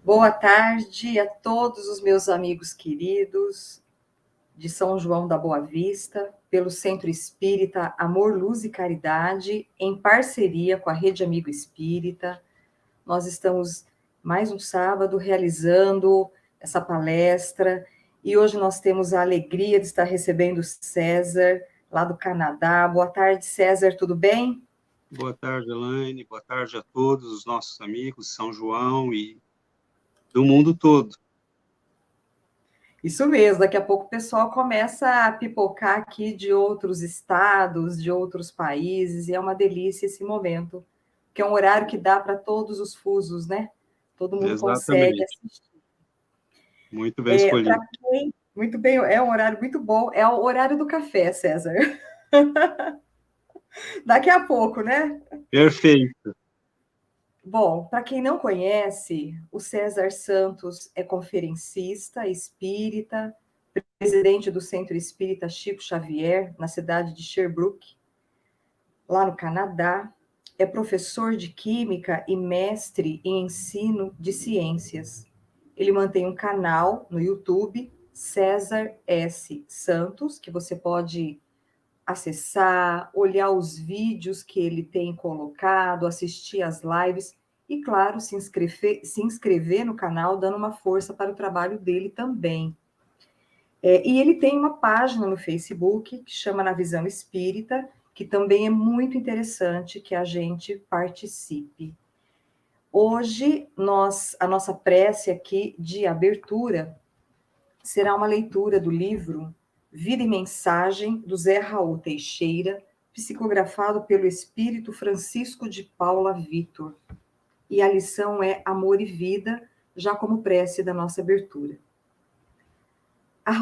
Boa tarde a todos os meus amigos queridos de São João da Boa Vista, pelo Centro Espírita Amor, Luz e Caridade, em parceria com a Rede Amigo Espírita. Nós estamos mais um sábado realizando essa palestra e hoje nós temos a alegria de estar recebendo o César, lá do Canadá. Boa tarde, César, tudo bem? Boa tarde, Elaine. Boa tarde a todos os nossos amigos de São João e do mundo todo. Isso mesmo, daqui a pouco o pessoal começa a pipocar aqui de outros estados, de outros países, e é uma delícia esse momento, que é um horário que dá para todos os fusos, né? Todo mundo consegue Exatamente. assistir. Muito bem escolhido. Muito bem, é um horário muito bom, é o horário do café, César. Daqui a pouco, né? Perfeito. Bom, para quem não conhece, o César Santos é conferencista espírita, presidente do Centro Espírita Chico Xavier, na cidade de Sherbrooke, lá no Canadá. É professor de Química e mestre em ensino de ciências. Ele mantém um canal no YouTube, César S. Santos, que você pode acessar, olhar os vídeos que ele tem colocado, assistir às lives e, claro, se inscrever no canal, dando uma força para o trabalho dele também. E ele tem uma página no Facebook que chama Na Visão Espírita, que também é muito interessante que a gente participe. Hoje, a nossa prece aqui de abertura será uma leitura do livro Vida e Mensagem, do Zé Raul Teixeira, psicografado pelo Espírito Francisco de Paula Vitor. E a lição é Amor e Vida, já como prece da nossa abertura. A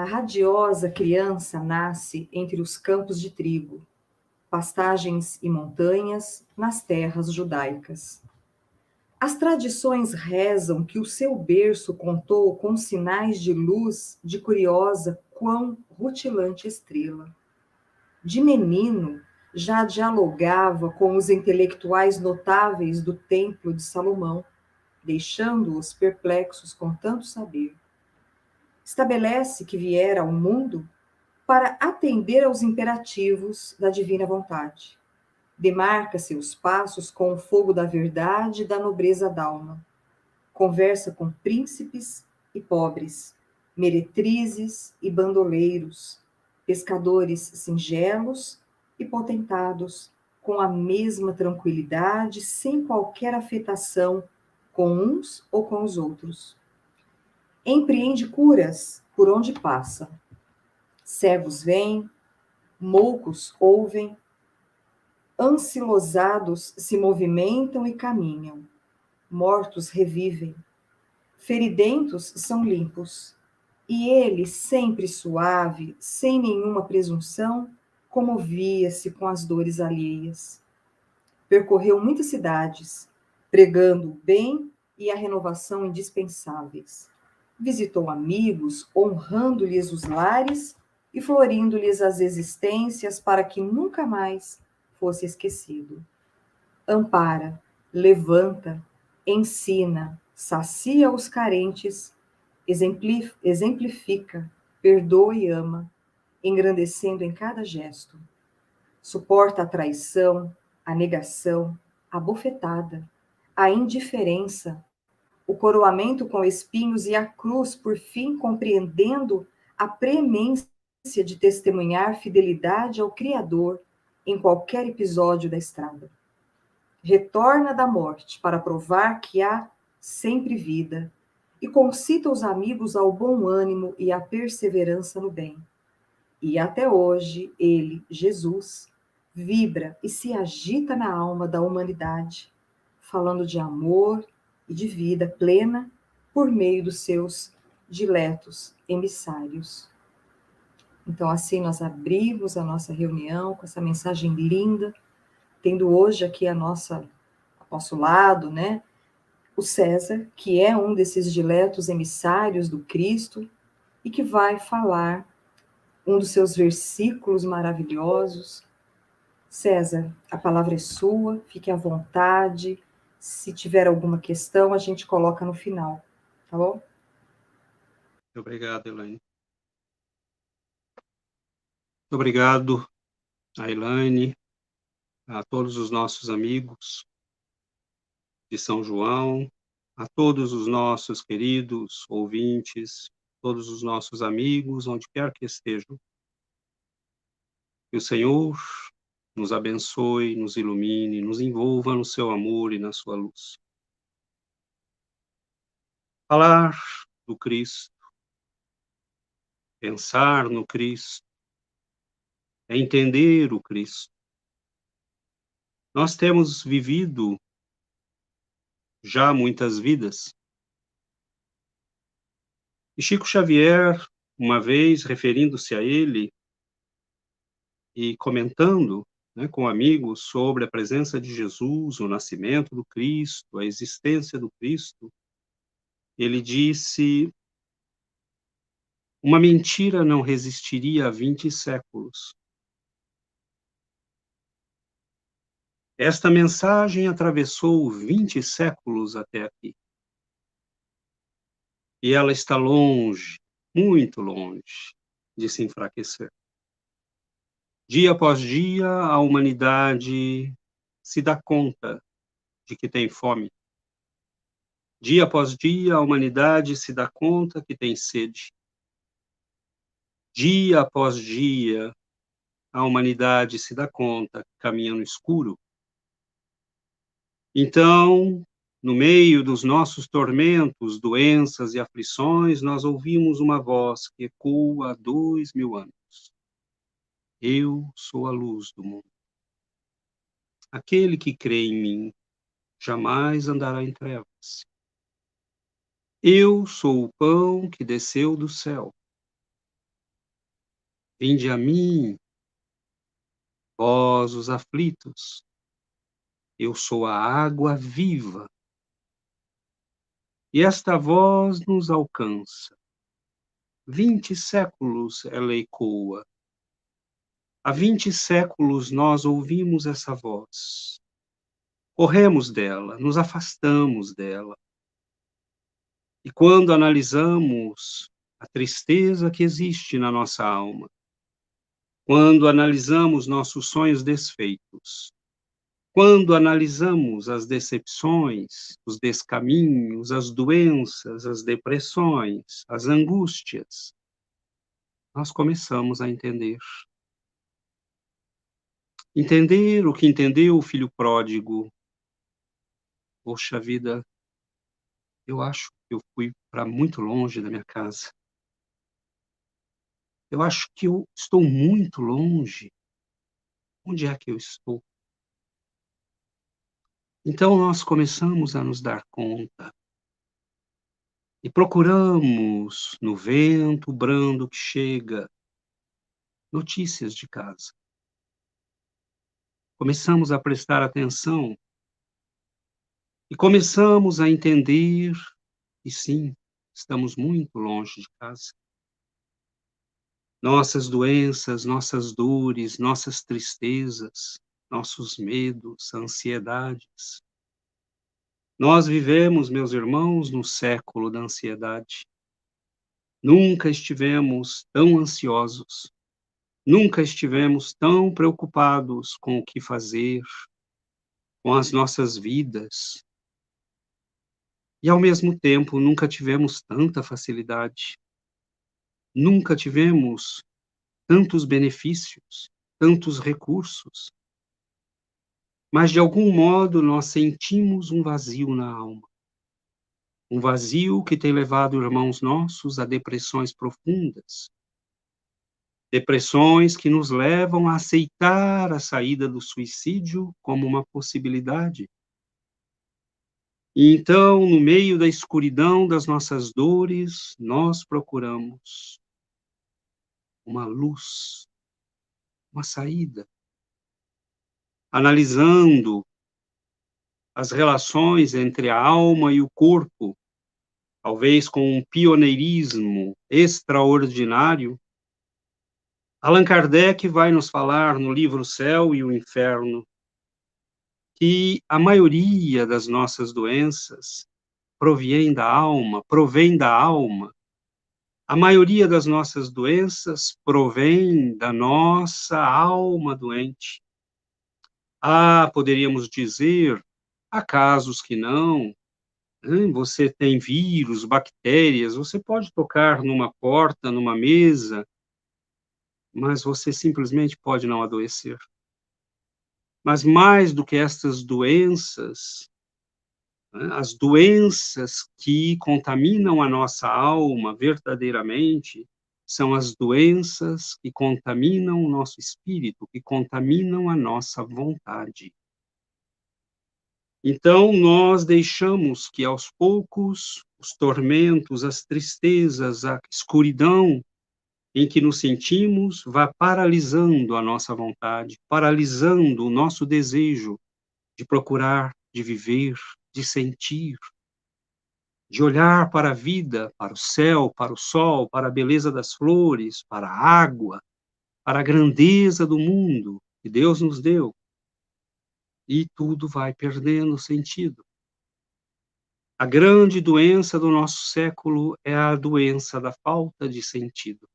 radiosa criança nasce entre os campos de trigo, pastagens e montanhas nas terras judaicas. As tradições rezam que o seu berço contou com sinais de luz de curiosa quão rutilante estrela. De menino, já dialogava com os intelectuais notáveis do Templo de Salomão, deixando-os perplexos com tanto saber. Estabelece que viera ao mundo para atender aos imperativos da divina vontade. Demarca seus passos com o fogo da verdade e da nobreza d'alma. Conversa com príncipes e pobres, meretrizes e bandoleiros, pescadores singelos e potentados, com a mesma tranquilidade, sem qualquer afetação com uns ou com os outros. Empreende curas por onde passa. Cegos vêm, moucos ouvem, ancilosados se movimentam e caminham, mortos revivem, feridentos são limpos, e ele, sempre suave, sem nenhuma presunção, comovia-se com as dores alheias. Percorreu muitas cidades, pregando o bem e a renovação indispensáveis. Visitou amigos, honrando-lhes os lares e florindo-lhes as existências para que nunca mais fosse esquecido. Ampara, levanta, ensina, sacia os carentes, exemplifica, perdoa e ama, engrandecendo em cada gesto. Suporta a traição, a negação, a bofetada, a indiferença, o coroamento com espinhos e a cruz, por fim, compreendendo a premência de testemunhar fidelidade ao Criador em qualquer episódio da estrada. Retorna da morte para provar que há sempre vida e concita os amigos ao bom ânimo e à perseverança no bem. E até hoje, ele, Jesus, vibra e se agita na alma da humanidade, falando de amor e de vida plena por meio dos seus diletos emissários. Então, assim, nós abrimos a nossa reunião com essa mensagem linda, tendo hoje aqui ao nosso lado, né, o César, que é um desses diletos emissários do Cristo e que vai falar um dos seus versículos maravilhosos. César, a palavra é sua, fique à vontade, Se tiver alguma questão, a gente coloca no final, tá bom? Muito obrigado, Elaine. Muito obrigado a Elaine, a todos os nossos amigos de São João, a todos os nossos queridos ouvintes, todos os nossos amigos, onde quer que estejam. Que o Senhor nos abençoe, nos ilumine, nos envolva no seu amor e na sua luz. Falar do Cristo, pensar no Cristo, é entender o Cristo. Nós temos vivido já muitas vidas. E Chico Xavier, uma vez, referindo-se a ele e comentando, né, com amigos sobre a presença de Jesus, o nascimento do Cristo, a existência do Cristo, ele disse: uma mentira não resistiria a 20 séculos. Esta mensagem atravessou 20 séculos até aqui. E ela está longe, muito longe, de se enfraquecer. Dia após dia, a humanidade se dá conta de que tem fome. Dia após dia, a humanidade se dá conta que tem sede. Dia após dia, a humanidade se dá conta que caminha no escuro. Então, no meio dos nossos tormentos, doenças e aflições, nós ouvimos uma voz que ecoa há 2000 anos. Eu sou a luz do mundo. Aquele que crê em mim jamais andará em trevas. Eu sou o pão que desceu do céu. Vinde a mim, vós os aflitos. Eu sou a água viva. E esta voz nos alcança. 20 séculos ela ecoa. Há 20 séculos nós ouvimos essa voz. Corremos dela, nos afastamos dela. E quando analisamos a tristeza que existe na nossa alma, quando analisamos nossos sonhos desfeitos, quando analisamos as decepções, os descaminhos, as doenças, as depressões, as angústias, nós começamos a entender. Entender o que entendeu o filho pródigo. Poxa vida, eu acho que eu fui para muito longe da minha casa. Eu acho que eu estou muito longe. Onde é que eu estou? Então nós começamos a nos dar conta e procuramos no vento brando que chega notícias de casa. Começamos a prestar atenção e começamos a entender que sim, estamos muito longe de casa. Nossas doenças, nossas dores, nossas tristezas, nossos medos, ansiedades. Nós vivemos, meus irmãos, no século da ansiedade. Nunca estivemos tão ansiosos, nunca estivemos tão preocupados com o que fazer, com as nossas vidas. E, ao mesmo tempo, nunca tivemos tanta facilidade, nunca tivemos tantos benefícios, tantos recursos. Mas, de algum modo, nós sentimos um vazio na alma. Um vazio que tem levado irmãos nossos a depressões profundas. Depressões que nos levam a aceitar a saída do suicídio como uma possibilidade. E então, no meio da escuridão das nossas dores, nós procuramos uma luz, uma saída. Analisando as relações entre a alma e o corpo, talvez com um pioneirismo extraordinário, Allan Kardec vai nos falar no livro Céu e o Inferno que a maioria das nossas doenças provém da alma. A maioria das nossas doenças provém da nossa alma doente. Poderíamos dizer, há casos que não. Você tem vírus, bactérias, você pode tocar numa porta, numa mesa, mas você simplesmente pode não adoecer. Mas mais do que estas doenças, as doenças que contaminam a nossa alma verdadeiramente são as doenças que contaminam o nosso espírito, que contaminam a nossa vontade. Então, nós deixamos que, aos poucos, os tormentos, as tristezas, a escuridão em que nos sentimos, vá paralisando a nossa vontade, paralisando o nosso desejo de procurar, de viver, de sentir, de olhar para a vida, para o céu, para o sol, para a beleza das flores, para a água, para a grandeza do mundo que Deus nos deu. E tudo vai perdendo sentido. A grande doença do nosso século é a doença da falta de sentido.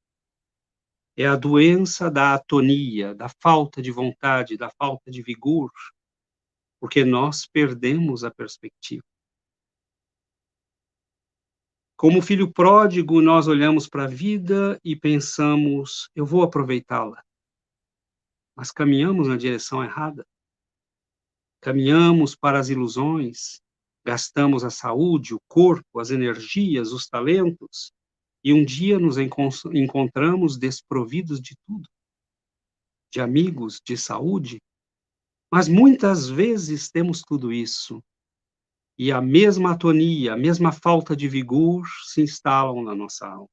É a doença da atonia, da falta de vontade, da falta de vigor, porque nós perdemos a perspectiva. Como filho pródigo, nós olhamos para a vida e pensamos, eu vou aproveitá-la. Mas caminhamos na direção errada. Caminhamos para as ilusões, gastamos a saúde, o corpo, as energias, os talentos, e um dia nos encontramos desprovidos de tudo, de amigos, de saúde, mas muitas vezes temos tudo isso, e a mesma atonia, a mesma falta de vigor se instalam na nossa alma.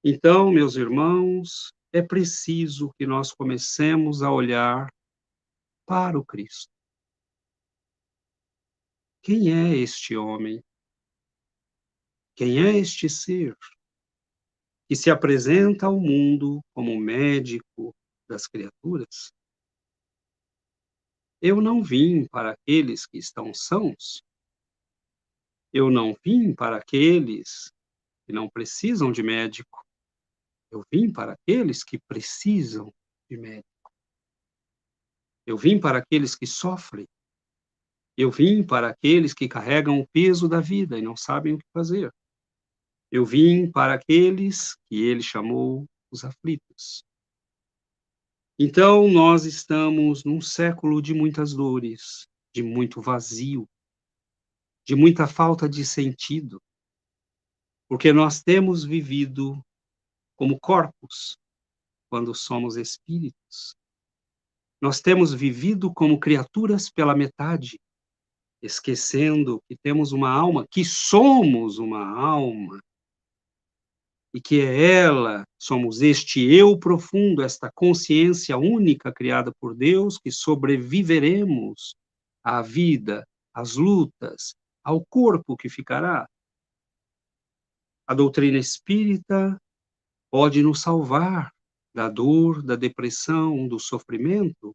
Então, meus irmãos, é preciso que nós comecemos a olhar para o Cristo. Quem é este homem? Quem é este ser que se apresenta ao mundo como médico das criaturas? Eu não vim para aqueles que estão sãos. Eu não vim para aqueles que não precisam de médico. Eu vim para aqueles que precisam de médico. Eu vim para aqueles que sofrem. Eu vim para aqueles que carregam o peso da vida e não sabem o que fazer. Eu vim para aqueles que ele chamou os aflitos. Então, nós estamos num século de muitas dores, de muito vazio, de muita falta de sentido, porque nós temos vivido como corpos, quando somos espíritos. Nós temos vivido como criaturas pela metade, esquecendo que temos uma alma, que somos uma alma, e que é ela, somos este eu profundo, esta consciência única criada por Deus, que sobreviveremos à vida, às lutas, ao corpo que ficará. A doutrina espírita pode nos salvar da dor, da depressão, do sofrimento,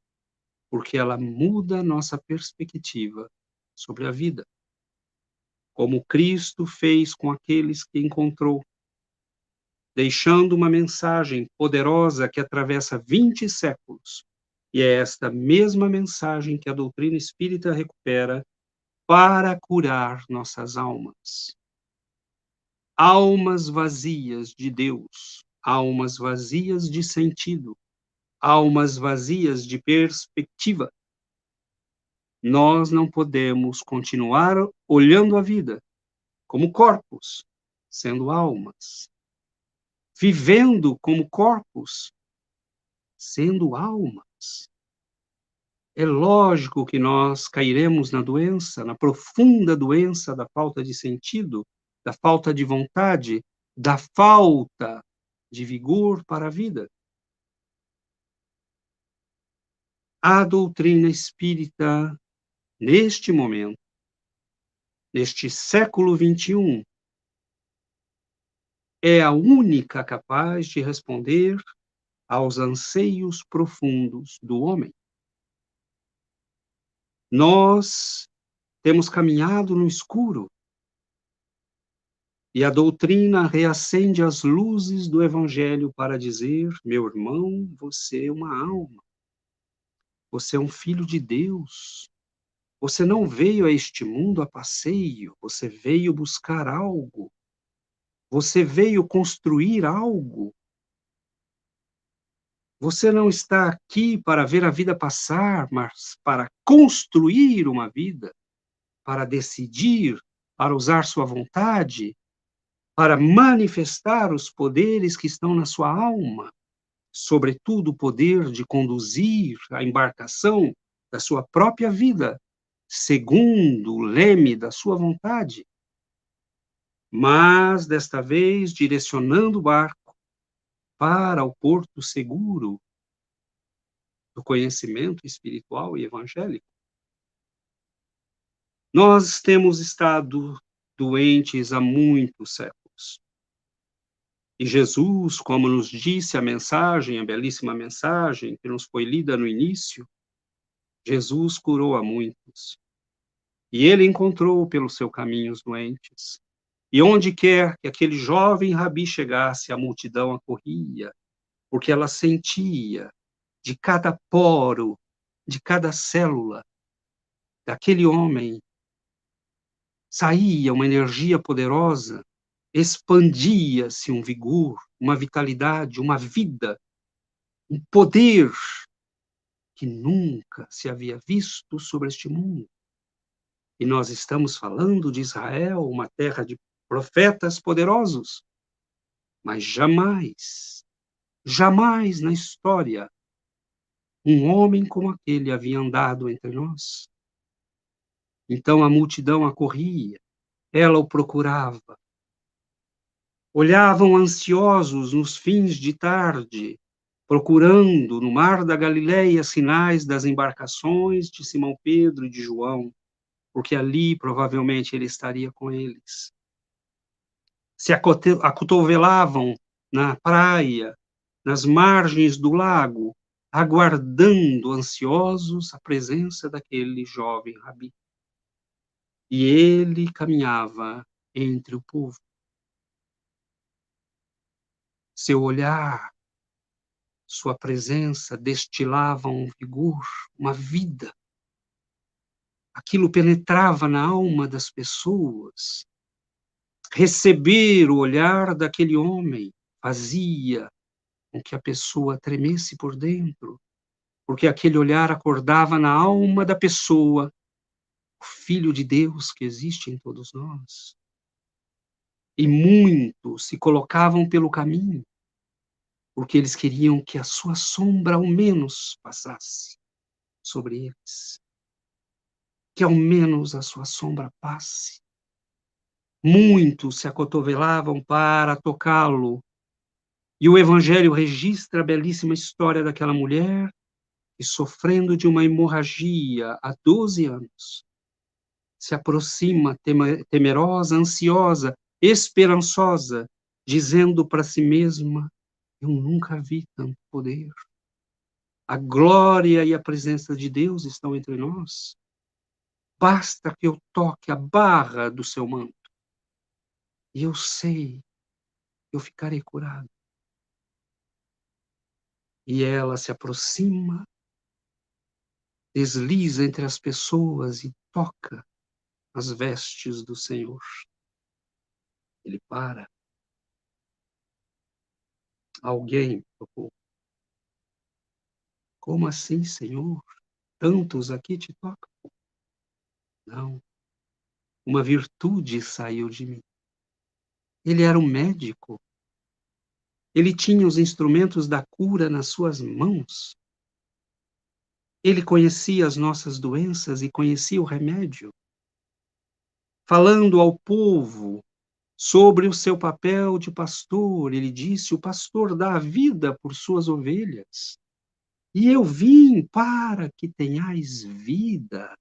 porque ela muda nossa perspectiva sobre a vida, como Cristo fez com aqueles que encontrou, deixando uma mensagem poderosa que atravessa 20 séculos. E é esta mesma mensagem que a doutrina espírita recupera para curar nossas almas. Almas vazias de Deus, almas vazias de sentido, almas vazias de perspectiva. Nós não podemos continuar olhando a vida como corpos, sendo almas, vivendo como corpos, sendo almas. É lógico que nós cairemos na doença, na profunda doença da falta de sentido, da falta de vontade, da falta de vigor para a vida. A doutrina espírita, neste momento, neste século XXI, é a única capaz de responder aos anseios profundos do homem. Nós temos caminhado no escuro e a doutrina reacende as luzes do Evangelho para dizer: meu irmão, você é uma alma, você é um filho de Deus. Você não veio a este mundo a passeio, você veio buscar algo, você veio construir algo. Você não está aqui para ver a vida passar, mas para construir uma vida, para decidir, para usar sua vontade, para manifestar os poderes que estão na sua alma, sobretudo o poder de conduzir a embarcação da sua própria vida, segundo o leme da sua vontade, mas desta vez direcionando o barco para o porto seguro do conhecimento espiritual e evangélico. Nós temos estado doentes há muitos séculos. E Jesus, como nos disse a mensagem, a belíssima mensagem que nos foi lida no início, Jesus curou a muitos. E ele encontrou pelo seu caminho os doentes. E onde quer que aquele jovem rabi chegasse, a multidão acorria, porque ela sentia de cada poro, de cada célula daquele homem, saía uma energia poderosa, expandia-se um vigor, uma vitalidade, uma vida, um poder que nunca se havia visto sobre este mundo. E nós estamos falando de Israel, uma terra de profetas poderosos, mas jamais, jamais na história um homem como aquele havia andado entre nós. Então a multidão acorria, ela o procurava. Olhavam ansiosos nos fins de tarde, procurando no mar da Galileia sinais das embarcações de Simão Pedro e de João, porque ali provavelmente ele estaria com eles. Se acotovelavam na praia, nas margens do lago, aguardando ansiosos a presença daquele jovem rabi. E ele caminhava entre o povo. Seu olhar, sua presença destilavam um vigor, uma vida. Aquilo penetrava na alma das pessoas. Receber o olhar daquele homem fazia com que a pessoa tremesse por dentro, porque aquele olhar acordava na alma da pessoa o Filho de Deus que existe em todos nós. E muitos se colocavam pelo caminho, porque eles queriam que a sua sombra ao menos passasse sobre eles. Que ao menos a sua sombra passe. Muitos se acotovelavam para tocá-lo. E o Evangelho registra a belíssima história daquela mulher que, sofrendo de uma hemorragia há 12 anos, se aproxima temerosa, ansiosa, esperançosa, dizendo para si mesma: eu nunca vi tanto poder. A glória e a presença de Deus estão entre nós. Basta que eu toque a barra do seu manto. E eu sei, eu ficarei curado. E ela se aproxima, desliza entre as pessoas e toca as vestes do Senhor. Ele para. Alguém tocou. Como assim, Senhor? Tantos aqui te tocam? Não. Uma virtude saiu de mim. Ele era um médico. Ele tinha os instrumentos da cura nas suas mãos. Ele conhecia as nossas doenças e conhecia o remédio. Falando ao povo sobre o seu papel de pastor, ele disse: o pastor dá a vida por suas ovelhas. E eu vim para que tenhais vida,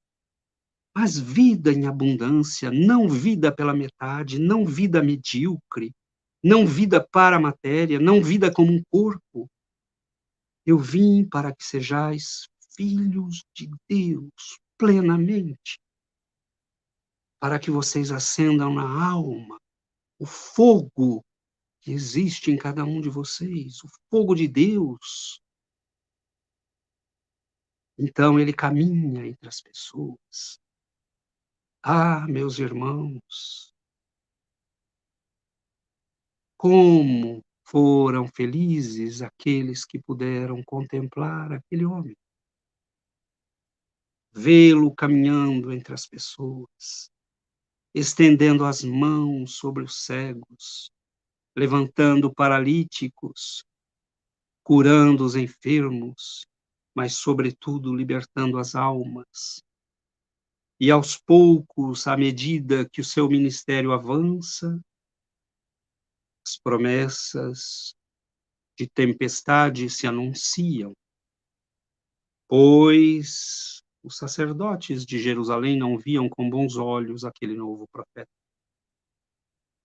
mas vida em abundância, não vida pela metade, não vida medíocre, não vida para a matéria, não vida como um corpo. Eu vim para que sejais filhos de Deus plenamente, para que vocês acendam na alma o fogo que existe em cada um de vocês, o fogo de Deus. Então ele caminha entre as pessoas. Ah, meus irmãos, como foram felizes aqueles que puderam contemplar aquele homem, vê-lo caminhando entre as pessoas, estendendo as mãos sobre os cegos, levantando paralíticos, curando os enfermos, mas, sobretudo, libertando as almas. E, aos poucos, à medida que o seu ministério avança, as promessas de tempestade se anunciam, pois os sacerdotes de Jerusalém não viam com bons olhos aquele novo profeta.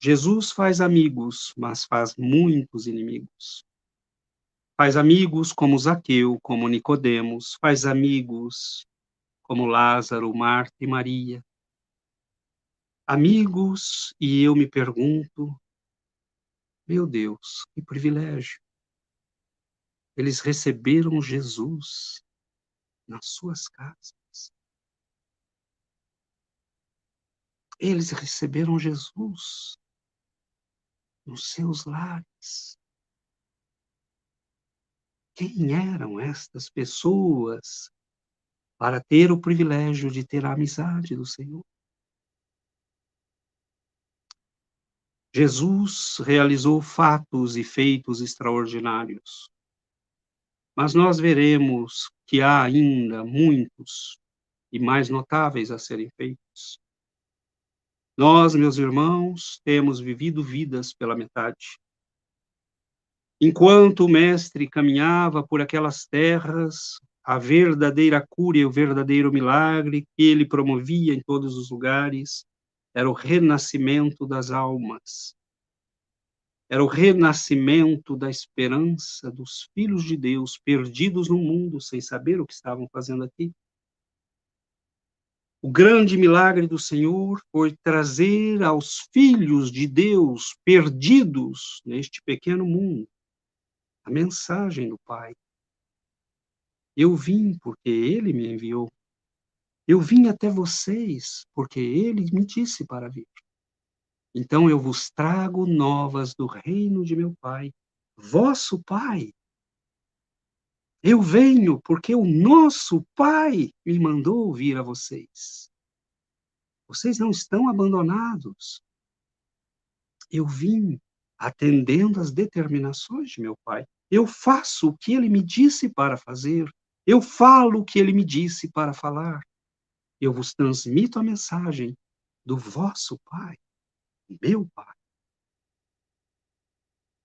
Jesus faz amigos, mas faz muitos inimigos. Faz amigos como Zaqueu, como Nicodemos, faz amigos como Lázaro, Marta e Maria. Amigos, e eu me pergunto, meu Deus, que privilégio. Eles receberam Jesus nas suas casas. Eles receberam Jesus nos seus lares. Quem eram estas pessoas para ter o privilégio de ter a amizade do Senhor? Jesus realizou fatos e feitos extraordinários, mas nós veremos que há ainda muitos e mais notáveis a serem feitos. Nós, meus irmãos, temos vivido vidas pela metade. Enquanto o Mestre caminhava por aquelas terras, a verdadeira cura e o verdadeiro milagre que ele promovia em todos os lugares era o renascimento das almas. Era o renascimento da esperança dos filhos de Deus perdidos no mundo sem saber o que estavam fazendo aqui. O grande milagre do Senhor foi trazer aos filhos de Deus perdidos neste pequeno mundo a mensagem do Pai. Eu vim porque Ele me enviou. Eu vim até vocês porque Ele me disse para vir. Então eu vos trago novas do reino de meu Pai, vosso Pai. Eu venho porque o nosso Pai me mandou vir a vocês. Vocês não estão abandonados. Eu vim atendendo às determinações de meu Pai. Eu faço o que Ele me disse para fazer. Eu falo o que Ele me disse para falar. Eu vos transmito a mensagem do vosso Pai, meu Pai.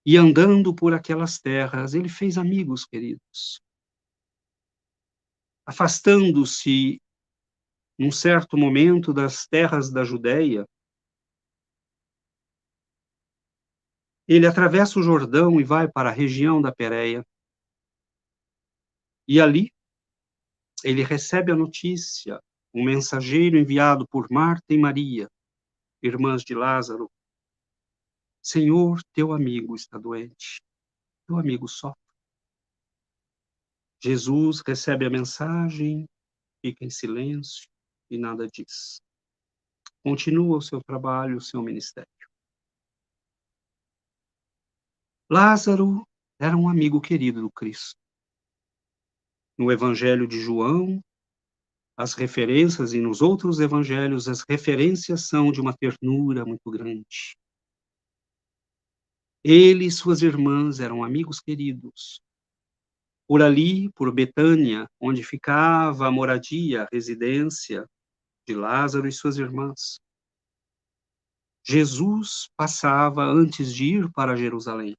E andando por aquelas terras, ele fez amigos, queridos. Afastando-se, num certo momento, das terras da Judéia, ele atravessa o Jordão e vai para a região da Pérea. E ali, ele recebe a notícia, um mensageiro enviado por Marta e Maria, irmãs de Lázaro. Senhor, teu amigo está doente. Teu amigo sofre. Jesus recebe a mensagem, fica em silêncio e nada diz. Continua o seu trabalho, o seu ministério. Lázaro era um amigo querido do Cristo. No Evangelho de João, as referências, e nos outros evangelhos, as referências são de uma ternura muito grande. Ele e suas irmãs eram amigos queridos. Por ali, por Betânia, onde ficava a moradia, a residência de Lázaro e suas irmãs, Jesus passava antes de ir para Jerusalém.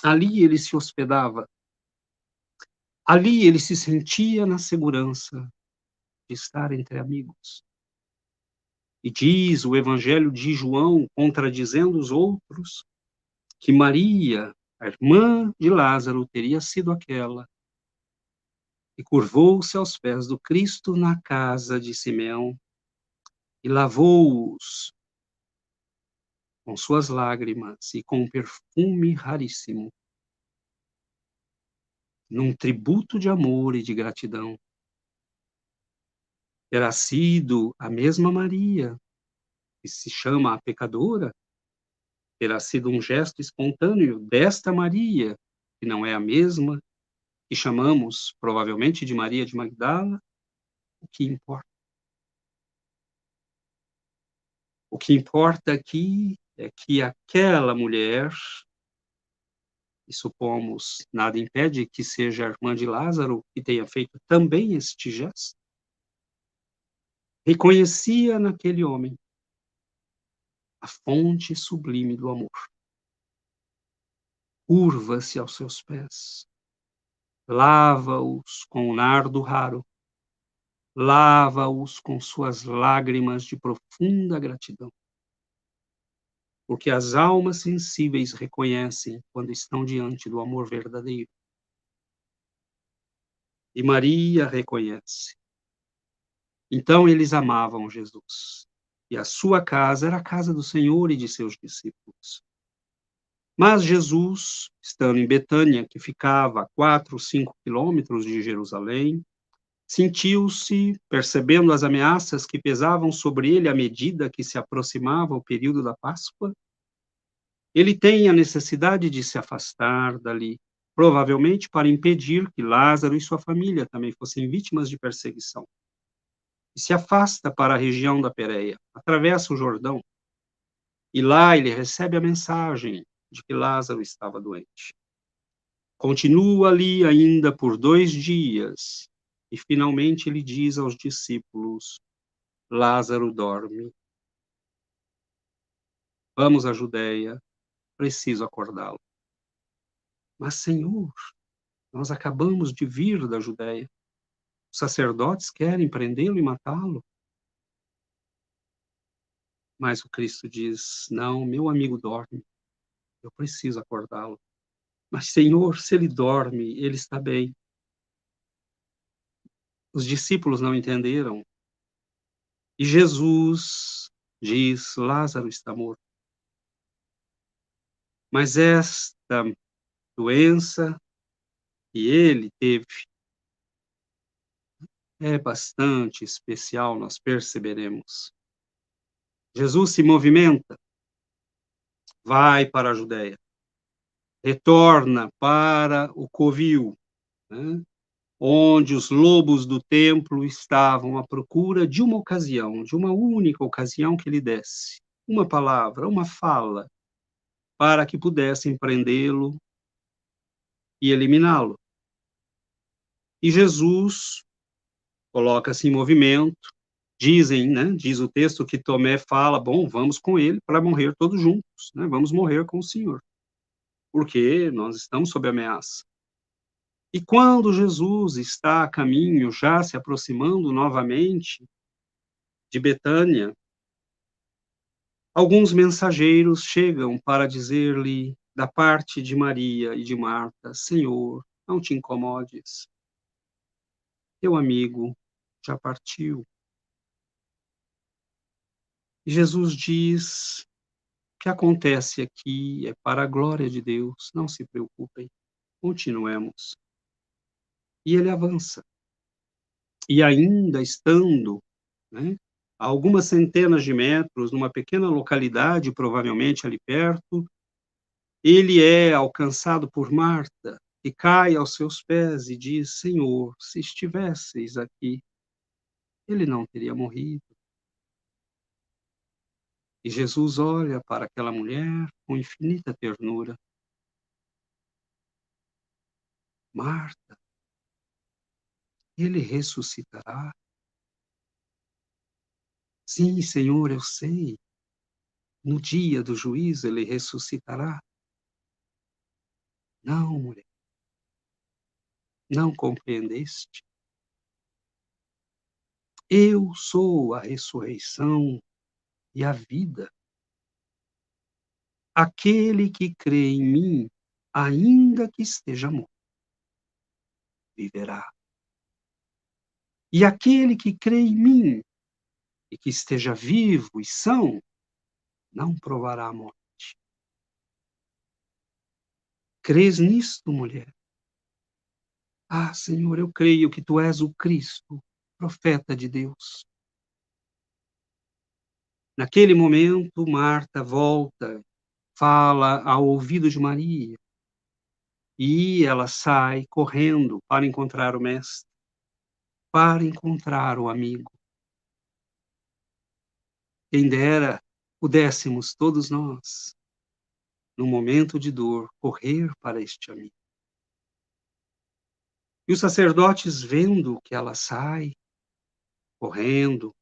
Ali ele se hospedava. Ali ele se sentia na segurança de estar entre amigos. E diz o Evangelho de João, contradizendo os outros, que Maria, a irmã de Lázaro, teria sido aquela e curvou-se aos pés do Cristo na casa de Simeão e lavou-os com suas lágrimas e com um perfume raríssimo, num tributo de amor e de gratidão. Terá sido a mesma Maria, que se chama a pecadora, terá sido um gesto espontâneo desta Maria, que não é a mesma que chamamos provavelmente de Maria de Magdala. O que importa? O que importa aqui é que aquela mulher, e supomos, nada impede que seja a irmã de Lázaro que tenha feito também este gesto, reconhecia naquele homem a fonte sublime do amor. Curva-se aos seus pés, lava-os com um nardo raro, lava-os com suas lágrimas de profunda gratidão. Porque as almas sensíveis reconhecem quando estão diante do amor verdadeiro. E Maria reconhece. Então eles amavam Jesus. E a sua casa era a casa do Senhor e de seus discípulos. Mas Jesus, estando em Betânia, que ficava a 4 ou 5 quilômetros de Jerusalém, sentiu-se, percebendo as ameaças que pesavam sobre ele à medida que se aproximava o período da Páscoa, ele tem a necessidade de se afastar dali, provavelmente para impedir que Lázaro e sua família também fossem vítimas de perseguição. E se afasta para a região da Pérea, atravessa o Jordão, e lá ele recebe a mensagem de que Lázaro estava doente. Continua ali ainda por 2 dias, e finalmente ele diz aos discípulos: Lázaro dorme. Vamos à Judeia, preciso acordá-lo. Mas, Senhor, nós acabamos de vir da Judeia. Os sacerdotes querem prendê-lo e matá-lo. Mas o Cristo diz: não, meu amigo dorme. Eu preciso acordá-lo. Mas, Senhor, se ele dorme, ele está bem. Os discípulos não entenderam. E Jesus diz: Lázaro está morto. Mas esta doença que ele teve é bastante especial, nós perceberemos. Jesus se movimenta, vai para a Judeia, retorna para o covil, né, onde os lobos do templo estavam à procura de uma ocasião, de uma única ocasião que ele desse, uma palavra, uma fala, para que pudessem prendê-lo e eliminá-lo. E Jesus coloca-se em movimento, diz o texto que Tomé fala, bom, vamos com ele para morrer todos juntos, né, vamos morrer com o Senhor, porque nós estamos sob ameaça. E quando Jesus está a caminho, já se aproximando novamente de Betânia, alguns mensageiros chegam para dizer-lhe, da parte de Maria e de Marta: Senhor, não te incomodes, teu amigo já partiu. E Jesus diz: o que acontece aqui é para a glória de Deus, não se preocupem, continuemos. E ele avança. E ainda estando, né, a algumas centenas de metros, numa pequena localidade, provavelmente ali perto, ele é alcançado por Marta, que cai aos seus pés e diz: Senhor, se estivesseis aqui, ele não teria morrido. E Jesus olha para aquela mulher com infinita ternura. Marta, ele ressuscitará. Sim, Senhor, eu sei. No dia do juízo ele ressuscitará. Não, mulher, não compreendeste? Eu sou a ressurreição e a vida. Aquele que crê em mim, ainda que esteja morto, viverá. E aquele que crê em mim e que esteja vivo e são, não provará a morte. Crês nisto, mulher? Ah, Senhor, eu creio que tu és o Cristo, profeta de Deus. Naquele momento, Marta volta, fala ao ouvido de Maria, e ela sai correndo para encontrar o Mestre, para encontrar o amigo. Quem dera pudéssemos todos nós, no momento de dor, correr para este amigo. E os sacerdotes, vendo que ela sai, correndo,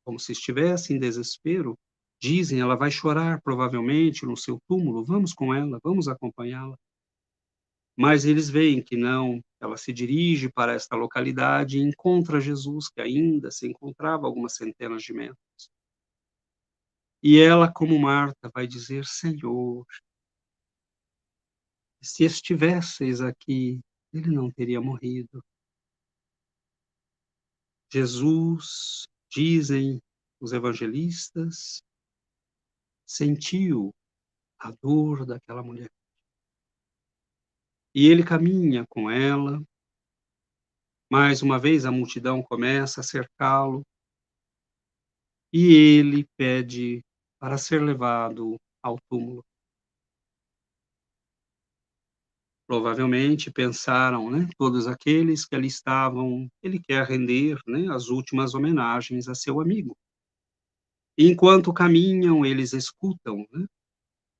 como se estivesse em desespero, dizem: ela vai chorar provavelmente no seu túmulo, vamos com ela, vamos acompanhá-la. Mas eles veem que não, ela se dirige para esta localidade e encontra Jesus, que ainda se encontrava a algumas centenas de metros. E ela, como Marta, vai dizer: Senhor, se estivesseis aqui, ele não teria morrido. Jesus, dizem os evangelistas, sentiu a dor daquela mulher. E ele caminha com ela. Mais uma vez a multidão começa a cercá-lo e ele pede para ser levado ao túmulo. Provavelmente pensaram, todos aqueles que ali estavam, ele quer render, as últimas homenagens a seu amigo. E enquanto caminham, eles escutam,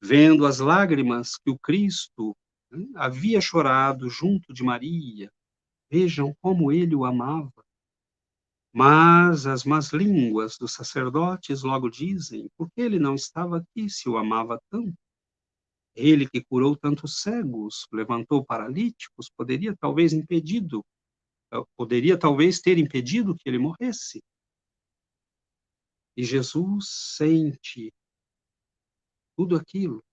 vendo as lágrimas que o Cristo, havia chorado junto de Maria. Vejam como ele o amava. Mas as más línguas dos sacerdotes logo dizem: por que ele não estava aqui se o amava tanto? Ele que curou tantos cegos, levantou paralíticos, poderia talvez ter impedido que ele morresse. E Jesus sente tudo aquilo.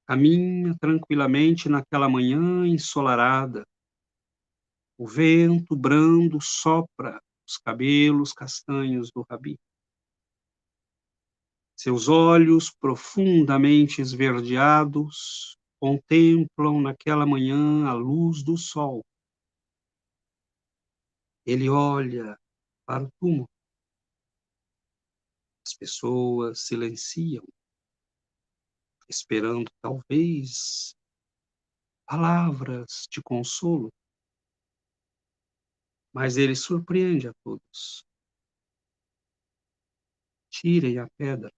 Caminha tranquilamente naquela manhã ensolarada. O vento brando sopra os cabelos castanhos do rabi. Seus olhos profundamente esverdeados contemplam naquela manhã a luz do sol. Ele olha para o túmulo. As pessoas silenciam, esperando talvez palavras de consolo, mas ele surpreende a todos. Tirem a pedra.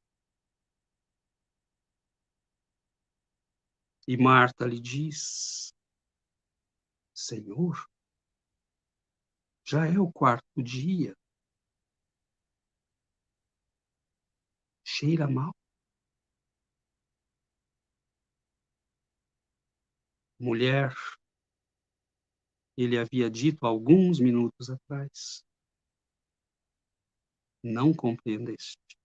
E Marta lhe diz: Senhor, já é o quarto dia. Cheira mal. Mulher, ele havia dito alguns minutos atrás, não compreendeste.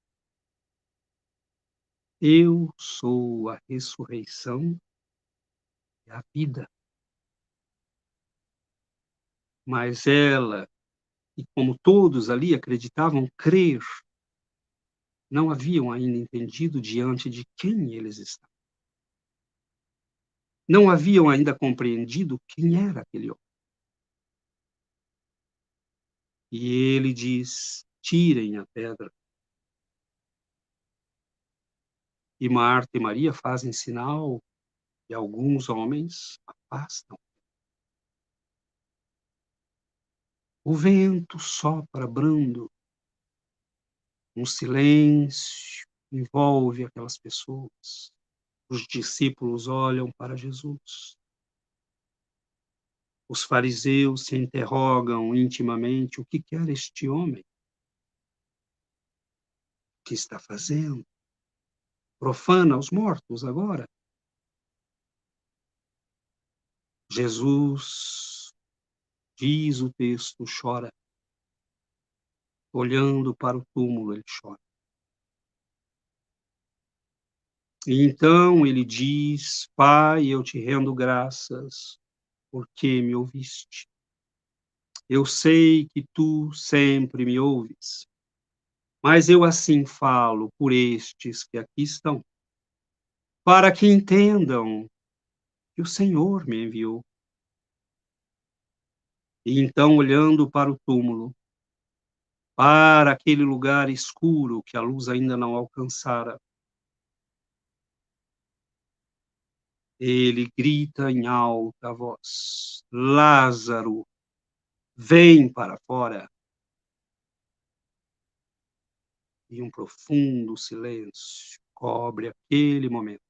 Eu sou a ressurreição e a vida. Mas ela, e como todos ali acreditavam crer, não haviam ainda entendido diante de quem eles estavam. Não haviam ainda compreendido quem era aquele homem. E ele diz: tirem a pedra. E Marta e Maria fazem sinal e alguns homens afastam. O vento sopra brando, um silêncio envolve aquelas pessoas. Os discípulos olham para Jesus. Os fariseus se interrogam intimamente: o que quer este homem? O que está fazendo? Profana os mortos agora? Jesus, diz o texto, chora. Olhando para o túmulo, ele chora. E então ele diz: Pai, eu te rendo graças, porque me ouviste. Eu sei que tu sempre me ouves, mas eu assim falo por estes que aqui estão, para que entendam que o Senhor me enviou. E então, olhando para o túmulo, para aquele lugar escuro que a luz ainda não alcançara, ele grita em alta voz: Lázaro, vem para fora. E um profundo silêncio cobre aquele momento.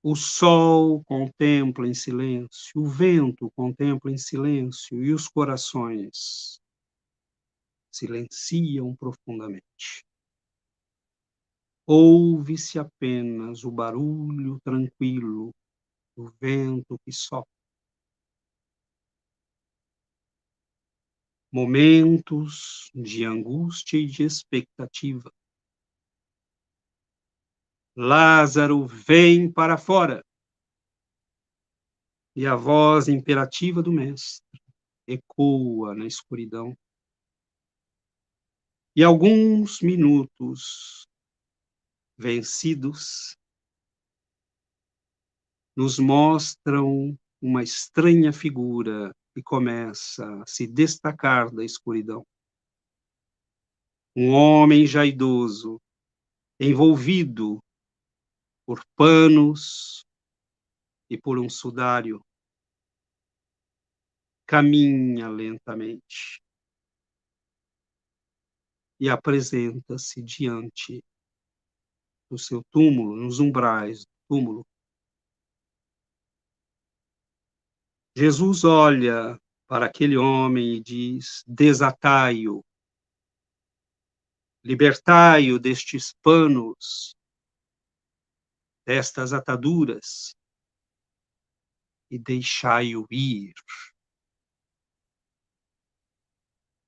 O sol contempla em silêncio, o vento contempla em silêncio e os corações silenciam profundamente. Ouve-se apenas o barulho tranquilo do vento que sopra. Momentos de angústia e de expectativa. Lázaro, vem para fora! E a voz imperativa do mestre ecoa na escuridão. E alguns minutos vencidos nos mostram uma estranha figura que começa a se destacar da escuridão. Um homem já idoso, envolvido por panos e por um sudário, caminha lentamente e apresenta-se diante do seu túmulo, nos umbrais do túmulo. Jesus olha para aquele homem e diz: desatai-o, libertai-o destes panos, destas ataduras, e deixai-o ir.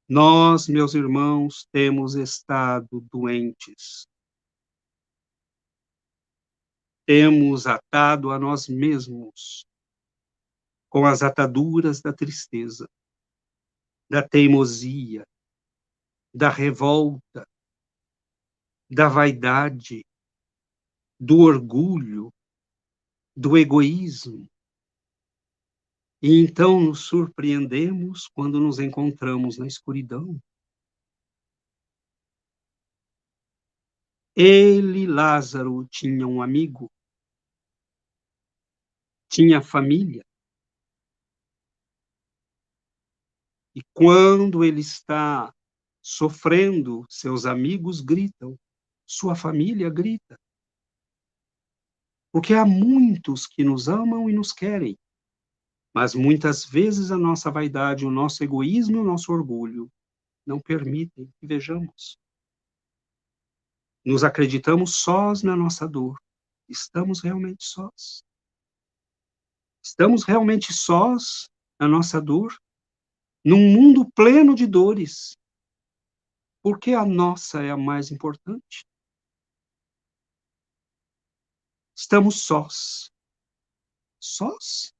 Nós, meus irmãos, temos estado doentes. Temos atado a nós mesmos com as ataduras da tristeza, da teimosia, da revolta, da vaidade, do orgulho, do egoísmo. E então nos surpreendemos quando nos encontramos na escuridão. Ele, Lázaro, tinha um amigo, tinha família. E quando ele está sofrendo, seus amigos gritam, sua família grita. Porque há muitos que nos amam e nos querem, mas muitas vezes a nossa vaidade, o nosso egoísmo e o nosso orgulho não permitem que vejamos. Nos acreditamos sós na nossa dor. Estamos realmente sós? Estamos realmente sós na nossa dor? Num mundo pleno de dores, porque a nossa é a mais importante? Estamos sós. Sós?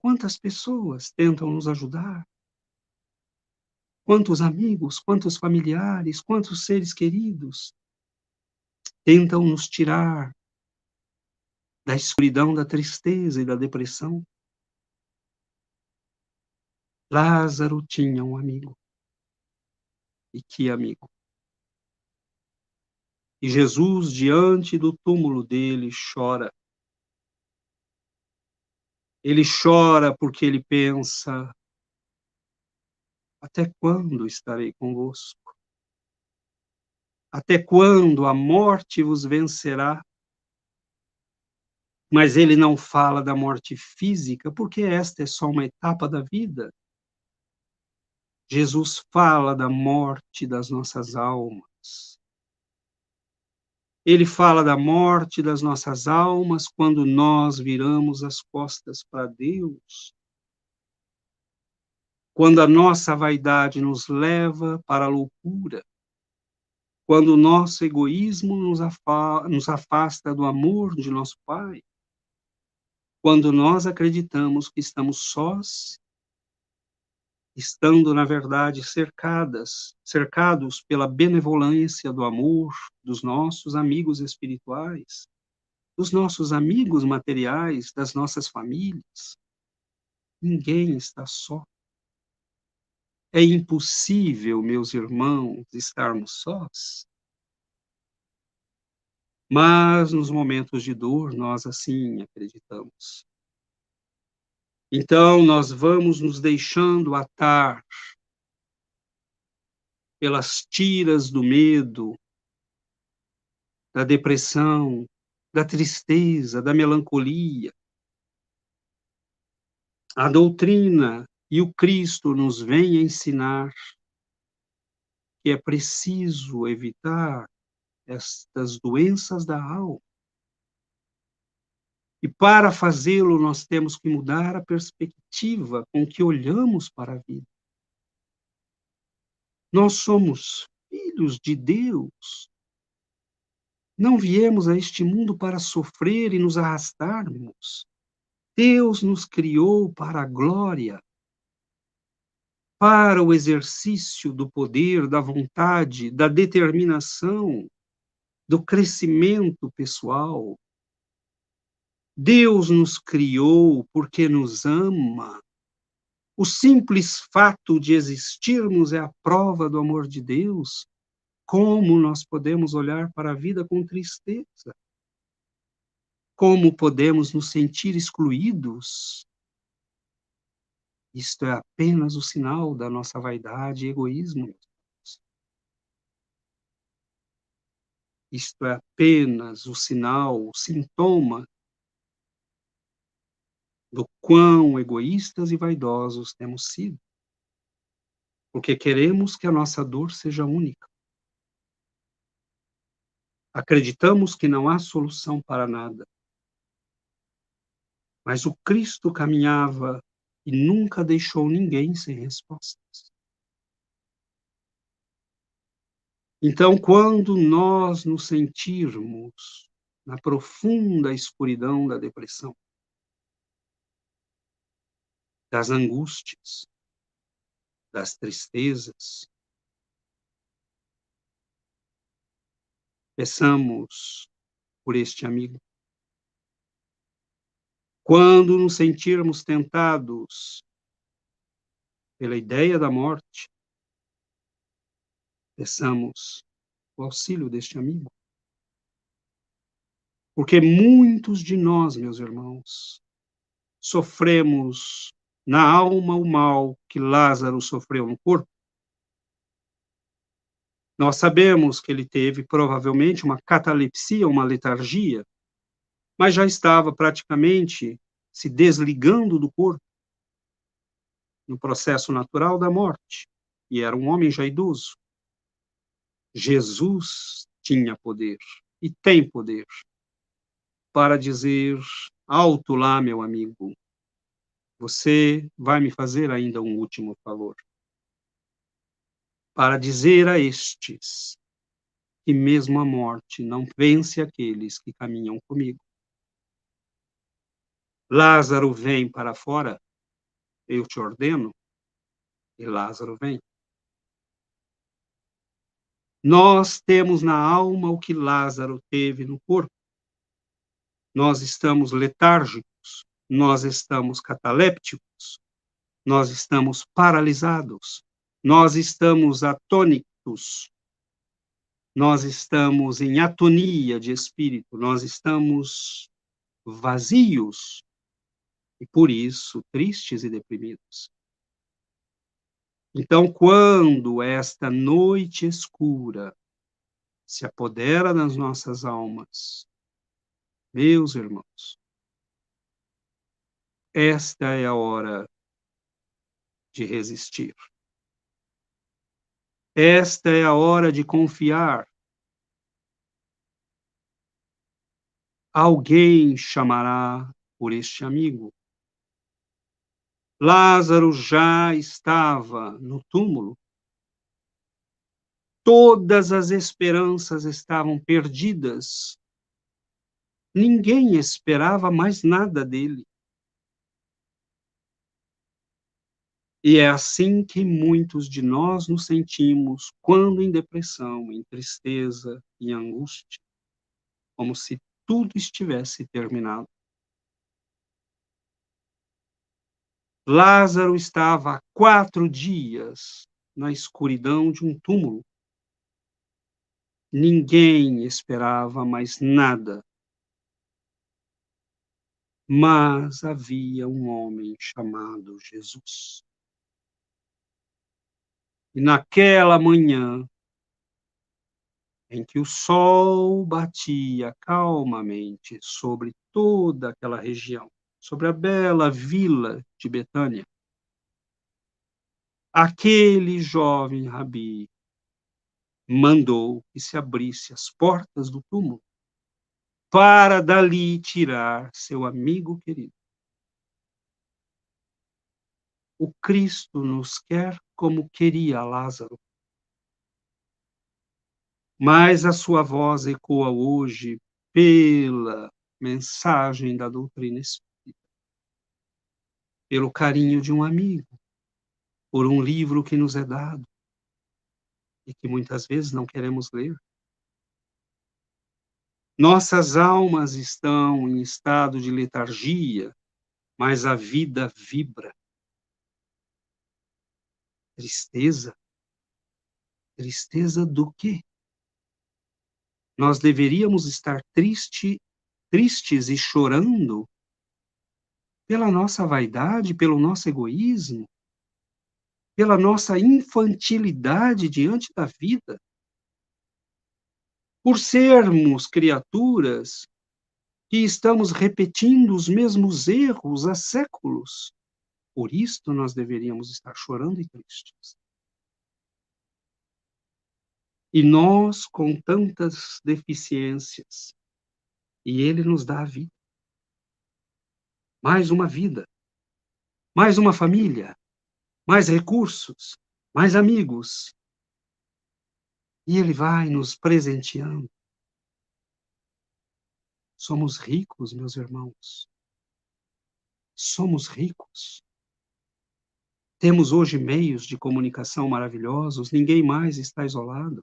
Quantas pessoas tentam nos ajudar? Quantos amigos, quantos familiares, quantos seres queridos tentam nos tirar da escuridão, da tristeza e da depressão? Lázaro tinha um amigo. E que amigo! E Jesus, diante do túmulo dele, chora. Ele chora porque ele pensa: até quando estarei convosco? Até quando a morte vos vencerá? Mas ele não fala da morte física, porque esta é só uma etapa da vida. Jesus fala da morte das nossas almas. Ele fala da morte das nossas almas quando nós viramos as costas para Deus. Quando a nossa vaidade nos leva para a loucura. Quando o nosso egoísmo nos afasta do amor de nosso Pai. quando nós acreditamos que estamos sós, estando, na verdade, cercados pela benevolência do amor dos nossos amigos espirituais, dos nossos amigos materiais, das nossas famílias. Ninguém está só. É impossível, meus irmãos, estarmos sós. Mas nos momentos de dor, nós assim acreditamos. Então, nós vamos nos deixando atar pelas tiras do medo, da depressão, da tristeza, da melancolia. A doutrina e o Cristo nos vêm ensinar que é preciso evitar estas doenças da alma. E para fazê-lo, nós temos que mudar a perspectiva com que olhamos para a vida. Nós somos filhos de Deus. Não viemos a este mundo para sofrer e nos arrastarmos. Deus nos criou para a glória, para o exercício do poder, da vontade, da determinação, do crescimento pessoal. Deus nos criou porque nos ama. O simples fato de existirmos é a prova do amor de Deus. Como nós podemos olhar para a vida com tristeza? Como podemos nos sentir excluídos? Isto é apenas o sinal da nossa vaidade e egoísmo. Isto é apenas o sinal, o sintoma do quão egoístas e vaidosos temos sido. Porque queremos que a nossa dor seja única. Acreditamos que não há solução para nada. Mas o Cristo caminhava e nunca deixou ninguém sem respostas. Então, quando nós nos sentirmos na profunda escuridão da depressão, das angústias, das tristezas, peçamos por este amigo. Quando nos sentirmos tentados pela ideia da morte, peçamos o auxílio deste amigo. Porque muitos de nós, meus irmãos, sofremos na alma o mal que Lázaro sofreu no corpo. Nós sabemos que ele teve provavelmente uma catalepsia, uma letargia, mas já estava praticamente se desligando do corpo no processo natural da morte, e era um homem já idoso. Jesus tinha poder e tem poder para dizer alto lá, meu amigo, você vai me fazer ainda um último favor. Para dizer a estes que mesmo a morte não vence aqueles que caminham comigo. Lázaro, vem para fora, eu te ordeno, e Lázaro vem. Nós temos na alma o que Lázaro teve no corpo. Nós estamos letárgicos, nós estamos catalépticos, nós estamos paralisados, nós estamos atônitos, nós estamos em atonia de espírito, nós estamos vazios e, por isso, tristes e deprimidos. Então, quando esta noite escura se apodera das nossas almas, meus irmãos, esta é a hora de resistir. Esta é a hora de confiar. Alguém chamará por este amigo. Lázaro já estava no túmulo. Todas as esperanças estavam perdidas. Ninguém esperava mais nada dele. E é assim que muitos de nós nos sentimos quando em depressão, em tristeza, em angústia, como se tudo estivesse terminado. Lázaro estava há 4 dias na escuridão de um túmulo. Ninguém esperava mais nada, mas havia um homem chamado Jesus. E naquela manhã, em que o sol batia calmamente sobre toda aquela região, sobre a bela vila de Betânia, aquele jovem rabi mandou que se abrisse as portas do túmulo para dali tirar seu amigo querido. O Cristo nos quer como queria Lázaro, mas a sua voz ecoa hoje pela mensagem da doutrina espírita, pelo carinho de um amigo, por um livro que nos é dado e que muitas vezes não queremos ler. Nossas almas estão em estado de letargia, mas a vida vibra. Tristeza? Tristeza do quê? Nós deveríamos estar tristes e chorando pela nossa vaidade, pelo nosso egoísmo, pela nossa infantilidade diante da vida, por sermos criaturas que estamos repetindo os mesmos erros há séculos. Por isto nós deveríamos estar chorando e tristes. E nós com tantas deficiências, e Ele nos dá a vida. Mais uma vida, mais uma família, mais recursos, mais amigos. E Ele vai nos presenteando. Somos ricos, meus irmãos. Somos ricos. Temos hoje meios de comunicação maravilhosos, ninguém mais está isolado.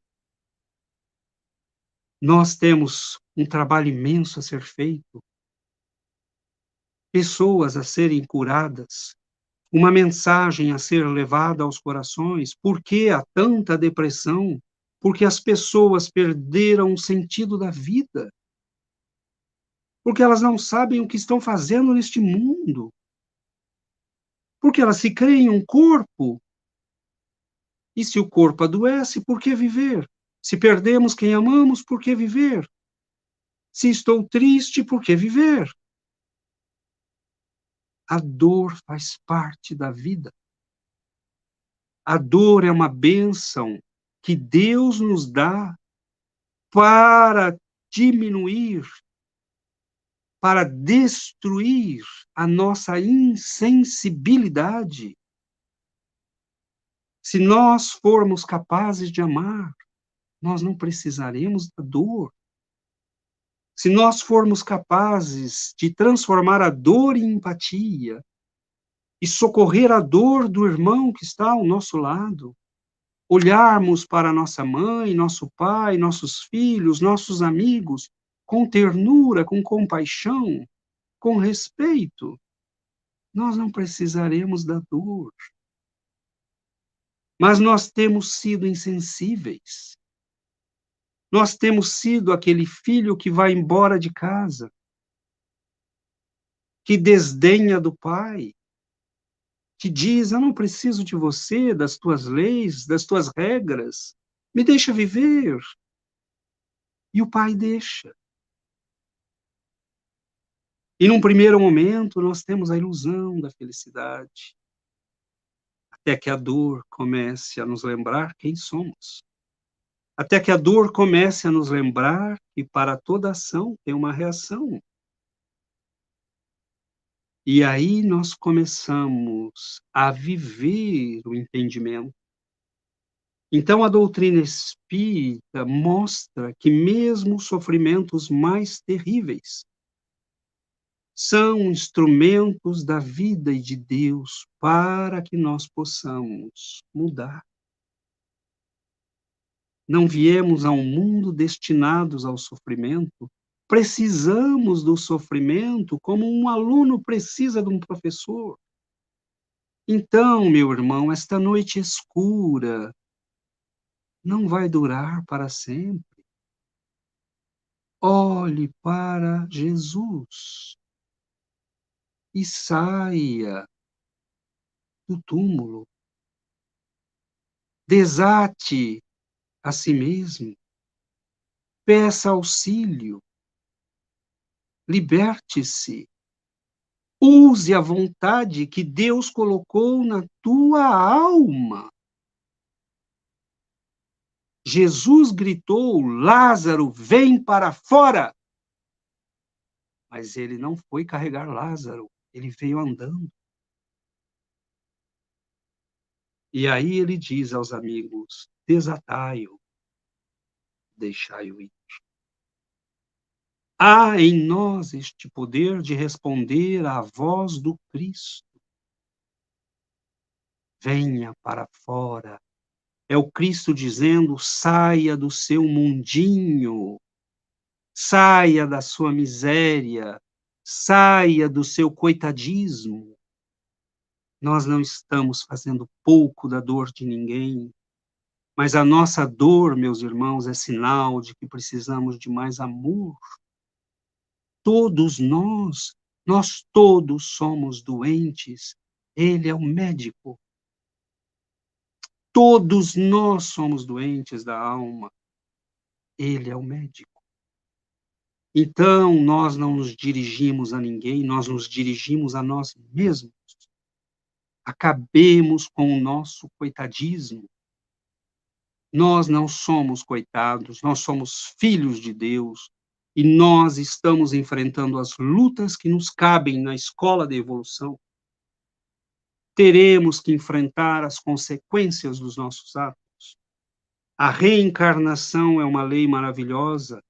Nós temos um trabalho imenso a ser feito, pessoas a serem curadas, uma mensagem a ser levada aos corações. Por que há tanta depressão? Porque as pessoas perderam o sentido da vida. Porque elas não sabem o que estão fazendo neste mundo. Porque elas se creem um corpo. E se o corpo adoece, por que viver? Se perdemos quem amamos, por que viver? Se estou triste, por que viver? A dor faz parte da vida. A dor é uma bênção que Deus nos dá para diminuir, para destruir a nossa insensibilidade. Se nós formos capazes de amar, nós não precisaremos da dor. Se nós formos capazes de transformar a dor em empatia e socorrer a dor do irmão que está ao nosso lado, olharmos para nossa mãe, nosso pai, nossos filhos, nossos amigos, com ternura, com compaixão, com respeito, nós não precisaremos da dor. Mas nós temos sido insensíveis. Nós temos sido aquele filho que vai embora de casa, que desdenha do pai, que diz: eu não preciso de você, das tuas leis, das tuas regras, me deixa viver. E o pai deixa. E num primeiro momento nós temos a ilusão da felicidade, até que a dor comece a nos lembrar quem somos. Até que a dor comece a nos lembrar que para toda ação tem uma reação. E aí nós começamos a viver o entendimento. Então a doutrina espírita mostra que mesmo os sofrimentos mais terríveis são instrumentos da vida e de Deus para que nós possamos mudar. Não viemos a um mundo destinados ao sofrimento, precisamos do sofrimento como um aluno precisa de um professor. Então, meu irmão, esta noite escura não vai durar para sempre. Olhe para Jesus e saia do túmulo. Desate a si mesmo. Peça auxílio. Liberte-se. Use a vontade que Deus colocou na tua alma. Jesus gritou: Lázaro, vem para fora! Mas ele não foi carregar Lázaro, ele veio andando. E aí ele diz aos amigos: desatai-o, deixai-o ir. Há em nós este poder de responder à voz do Cristo. Venha para fora. É o Cristo dizendo: saia do seu mundinho, saia da sua miséria, saia do seu coitadismo. Nós não estamos fazendo pouco da dor de ninguém, mas a nossa dor, meus irmãos, é sinal de que precisamos de mais amor. Todos nós todos somos doentes. Ele é o médico. Todos nós somos doentes da alma. Ele é o médico. Então, nós não nos dirigimos a ninguém, nós nos dirigimos a nós mesmos. Acabemos com o nosso coitadismo. Nós não somos coitados, nós somos filhos de Deus e nós estamos enfrentando as lutas que nos cabem na escola da evolução. Teremos que enfrentar as consequências dos nossos atos. A reencarnação é uma lei maravilhosa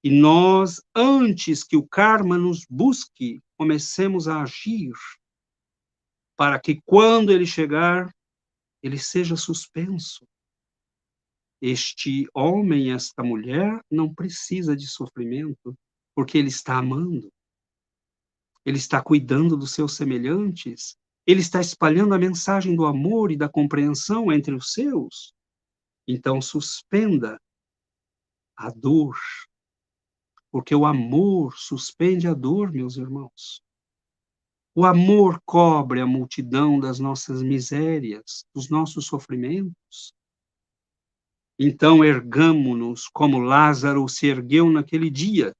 e nós, antes que o karma nos busque, comecemos a agir para que, quando ele chegar, ele seja suspenso. Este homem, esta mulher, não precisa de sofrimento, porque ele está amando. Ele está cuidando dos seus semelhantes. Ele está espalhando a mensagem do amor e da compreensão entre os seus. Então, suspenda a dor, porque o amor suspende a dor, meus irmãos. O amor cobre a multidão das nossas misérias, dos nossos sofrimentos. Então, ergamo-nos como Lázaro se ergueu naquele dia.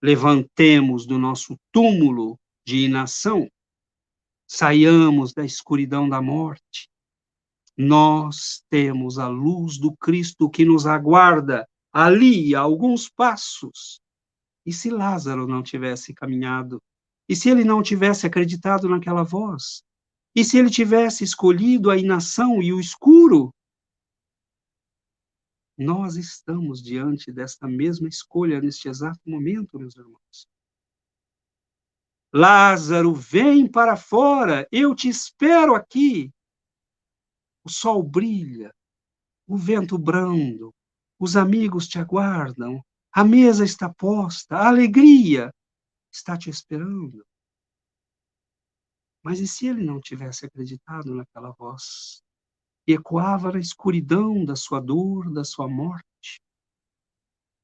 Levantemos do nosso túmulo de inação. Saiamos da escuridão da morte. Nós temos a luz do Cristo que nos aguarda ali, a alguns passos. E se Lázaro não tivesse caminhado? E se ele não tivesse acreditado naquela voz? E se ele tivesse escolhido a inação e o escuro? Nós estamos diante desta mesma escolha neste exato momento, meus irmãos. Lázaro, vem para fora, eu te espero aqui. O sol brilha, o vento brando, os amigos te aguardam, a mesa está posta, a alegria está te esperando. Mas e se ele não tivesse acreditado naquela voz? E ecoava na escuridão da sua dor, da sua morte.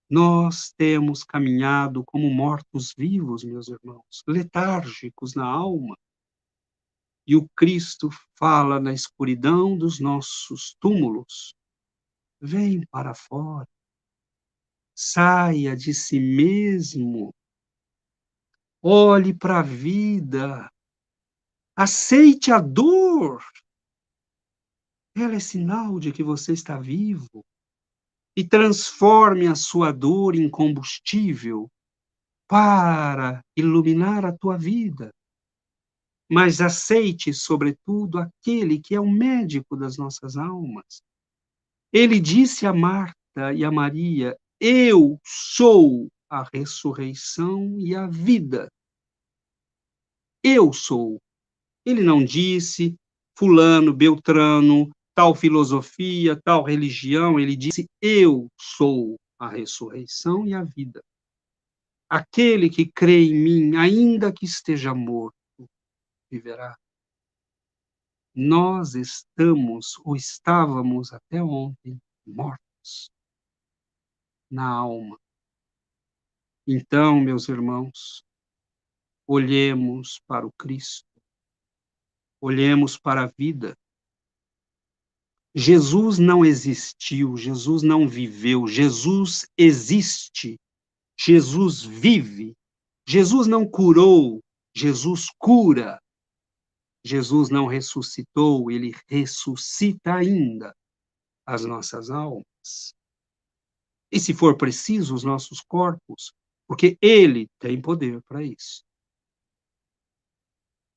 Nós temos caminhado como mortos-vivos, meus irmãos, letárgicos na alma. E o Cristo fala na escuridão dos nossos túmulos. Vem para fora. Saia de si mesmo. Olhe para a vida. Aceite a dor. Ela é sinal de que você está vivo. E transforme a sua dor em combustível para iluminar a tua vida. Mas aceite, sobretudo, aquele que é o médico das nossas almas. Ele disse a Marta e a Maria: eu sou a ressurreição e a vida. Eu sou. Ele não disse fulano, beltrano, tal filosofia, tal religião. Ele disse: eu sou a ressurreição e a vida. Aquele que crê em mim, ainda que esteja morto, viverá. Nós estamos, ou estávamos até ontem, mortos na alma. Então, meus irmãos, olhemos para o Cristo, olhemos para a vida. Jesus não existiu, Jesus não viveu, Jesus existe, Jesus vive. Jesus não curou, Jesus cura. Jesus não ressuscitou, ele ressuscita ainda as nossas almas. E, se for preciso, os nossos corpos, porque ele tem poder para isso.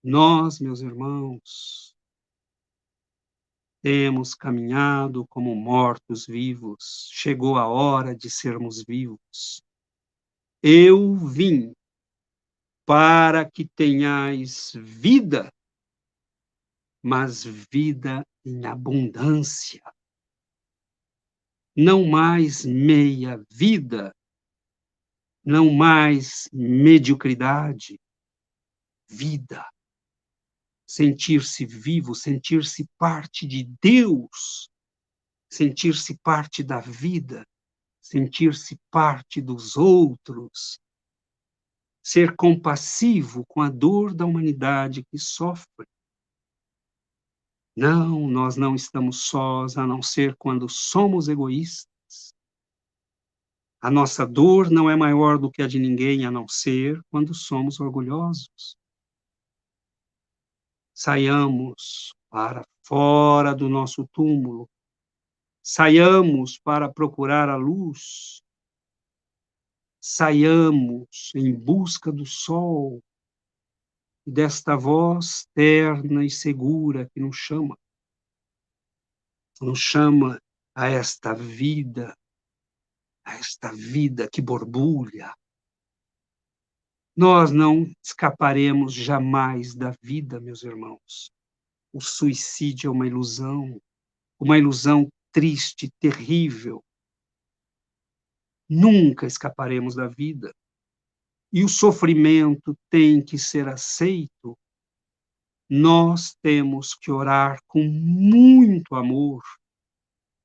Nós, meus irmãos, temos caminhado como mortos-vivos. Chegou a hora de sermos vivos. Eu vim para que tenhais vida, mas vida em abundância. Não mais meia vida, não mais mediocridade, vida. Sentir-se vivo, sentir-se parte de Deus, sentir-se parte da vida, sentir-se parte dos outros, ser compassivo com a dor da humanidade que sofre. Não, nós não estamos sós, a não ser quando somos egoístas. A nossa dor não é maior do que a de ninguém, a não ser quando somos orgulhosos. Saiamos para fora do nosso túmulo, saiamos para procurar a luz, saiamos em busca do sol e desta voz terna e segura que nos chama a esta vida que borbulha. Nós não escaparemos jamais da vida, meus irmãos. O suicídio é uma ilusão triste, terrível. Nunca escaparemos da vida. E o sofrimento tem que ser aceito. Nós temos que orar com muito amor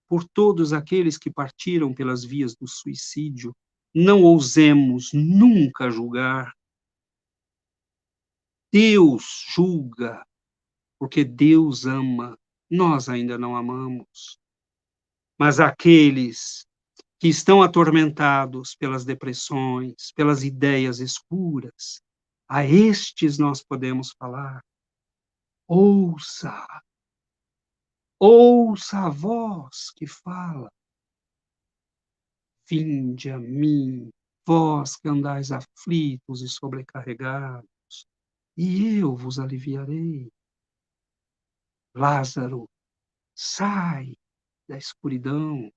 por todos aqueles que partiram pelas vias do suicídio. Não ousemos nunca julgar. Deus julga, porque Deus ama. Nós ainda não amamos. Mas aqueles que estão atormentados pelas depressões, pelas ideias escuras, a estes nós podemos falar: ouça a voz que fala. Vinde a mim, vós que andais aflitos e sobrecarregados, e eu vos aliviarei. Lázaro, sai da escuridão.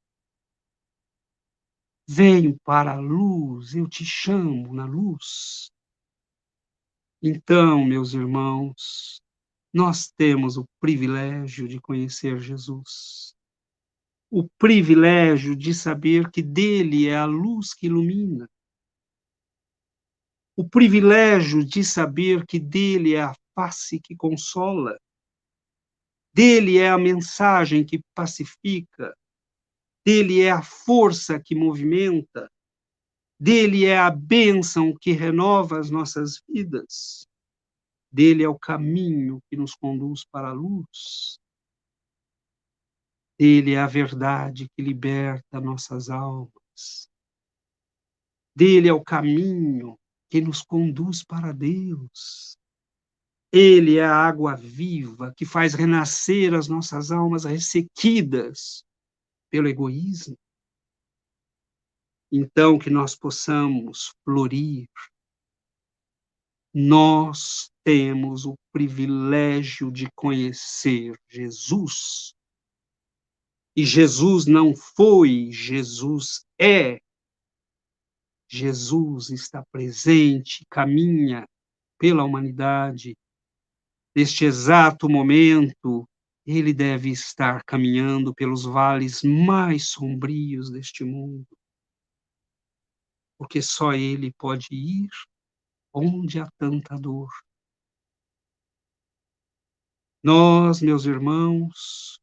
Vem para a luz, eu te chamo na luz. Então, meus irmãos, nós temos o privilégio de conhecer Jesus. O privilégio de saber que dele é a luz que ilumina. O privilégio de saber que dele é a face que consola. Dele é a mensagem que pacifica. Dele é a força que movimenta. Dele é a bênção que renova as nossas vidas. Dele é o caminho que nos conduz para a luz. Dele é a verdade que liberta nossas almas. Dele é o caminho que nos conduz para Deus. Ele é a água viva que faz renascer as nossas almas ressequidas pelo egoísmo. Então, que nós possamos florir. Nós temos o privilégio de conhecer Jesus. E Jesus não foi, Jesus é. Jesus está presente, caminha pela humanidade. Neste exato momento, ele deve estar caminhando pelos vales mais sombrios deste mundo, porque só ele pode ir onde há tanta dor. Nós, meus irmãos,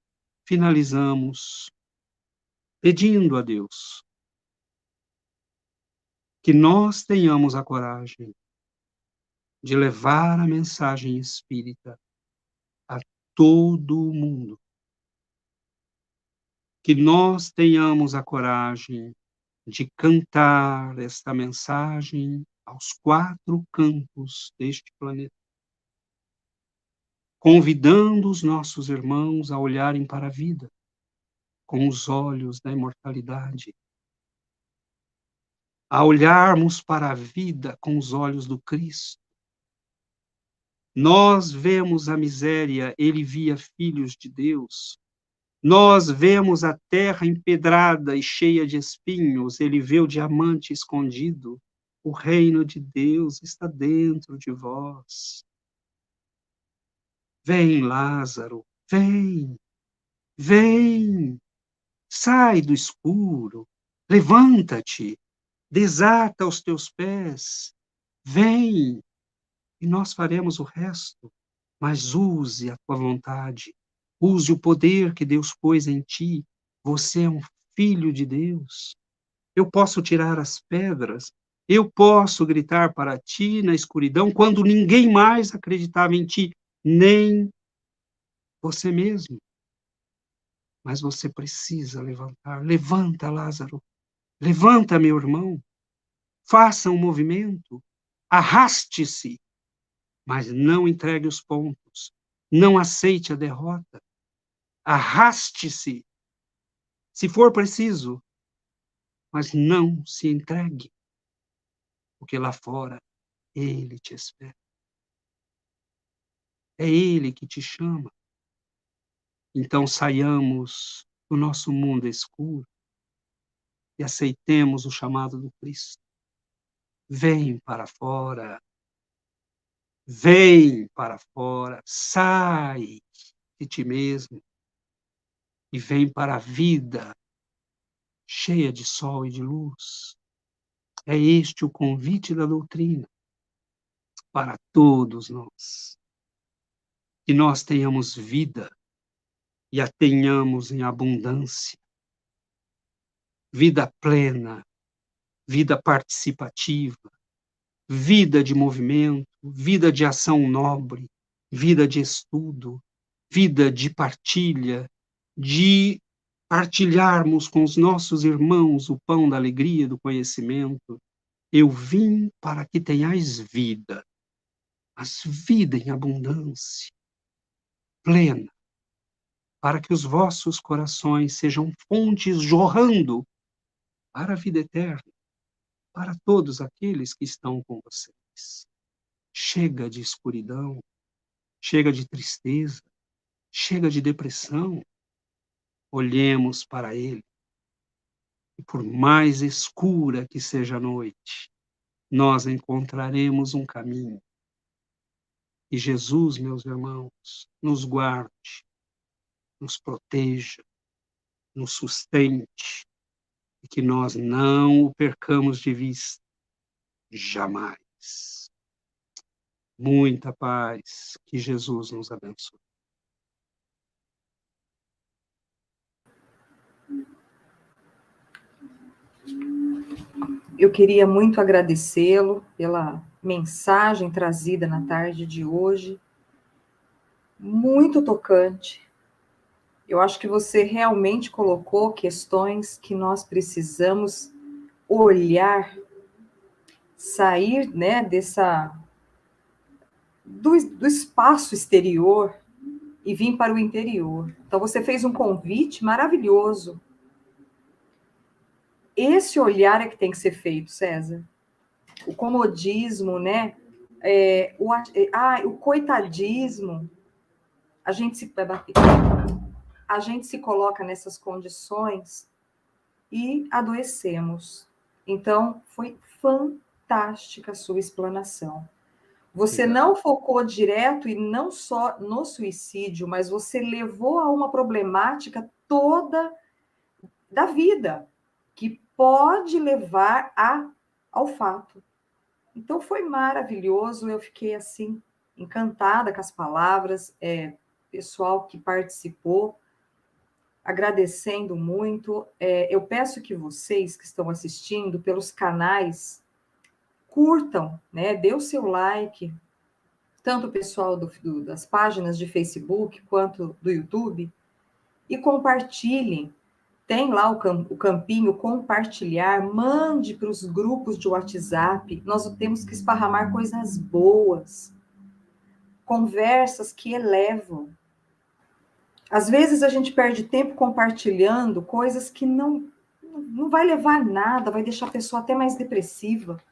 finalizamos pedindo a Deus que nós tenhamos a coragem de levar a mensagem espírita a todo o mundo, que nós tenhamos a coragem de cantar esta mensagem aos 4 cantos deste planeta, convidando os nossos irmãos a olharem para a vida com os olhos da imortalidade, a olharmos para a vida com os olhos do Cristo. Nós vemos a miséria, ele via filhos de Deus. Nós vemos a terra empedrada e cheia de espinhos, ele vê o diamante escondido. O reino de Deus está dentro de vós. Vem, Lázaro, vem, vem, sai do escuro, levanta-te, desata os teus pés, vem, e nós faremos o resto, mas use a tua vontade, use o poder que Deus pôs em ti, você é um filho de Deus. Eu posso tirar as pedras, eu posso gritar para ti na escuridão, quando ninguém mais acreditava em ti, nem você mesmo. Mas você precisa levantar. Levanta, Lázaro. Levanta, meu irmão. Faça um movimento. Arraste-se. Mas não entregue os pontos. Não aceite a derrota. Arraste-se, se for preciso. Mas não se entregue. Porque lá fora, ele te espera. É ele que te chama. Então saiamos do nosso mundo escuro e aceitemos o chamado do Cristo. Vem para fora. Vem para fora. Sai de ti mesmo e vem para a vida cheia de sol e de luz. É este o convite da doutrina para todos nós. Que nós tenhamos vida e a tenhamos em abundância. Vida plena, vida participativa, vida de movimento, vida de ação nobre, vida de estudo, vida de partilha, de partilharmos com os nossos irmãos o pão da alegria e do conhecimento. Eu vim para que tenhais vida, mas vida em abundância, plena, para que os vossos corações sejam fontes jorrando para a vida eterna, para todos aqueles que estão com vocês. Chega de escuridão, chega de tristeza, chega de depressão. Olhemos para ele, e por mais escura que seja a noite, nós encontraremos um caminho. E Jesus, meus irmãos, nos guarde, nos proteja, nos sustente, e que nós não o percamos de vista, jamais. Muita paz, que Jesus nos abençoe. Eu queria muito agradecê-lo pela mensagem trazida na tarde de hoje, muito tocante. Eu acho que você realmente colocou questões que nós precisamos olhar, sair, né, do espaço exterior e vir para o interior. Então você fez um convite maravilhoso. Esse olhar é que tem que ser feito, César. O comodismo, né? O coitadismo. A gente se coloca nessas condições e adoecemos. Então, foi fantástica a sua explanação. Você Obrigado. não focou direto e não só no suicídio, mas você levou a uma problemática toda da vida, que pode levar ao fato. Então foi maravilhoso, eu fiquei assim encantada com as palavras, pessoal que participou, agradecendo muito. Eu peço que vocês que estão assistindo pelos canais curtam, né? Dê o seu like, tanto o pessoal das páginas de Facebook quanto do YouTube, e compartilhem. Tem lá o campinho compartilhar, mande para os grupos de WhatsApp. Nós temos que esparramar coisas boas, conversas que elevam. Às vezes a gente perde tempo compartilhando coisas que não vai levar a nada, vai deixar a pessoa até mais depressiva.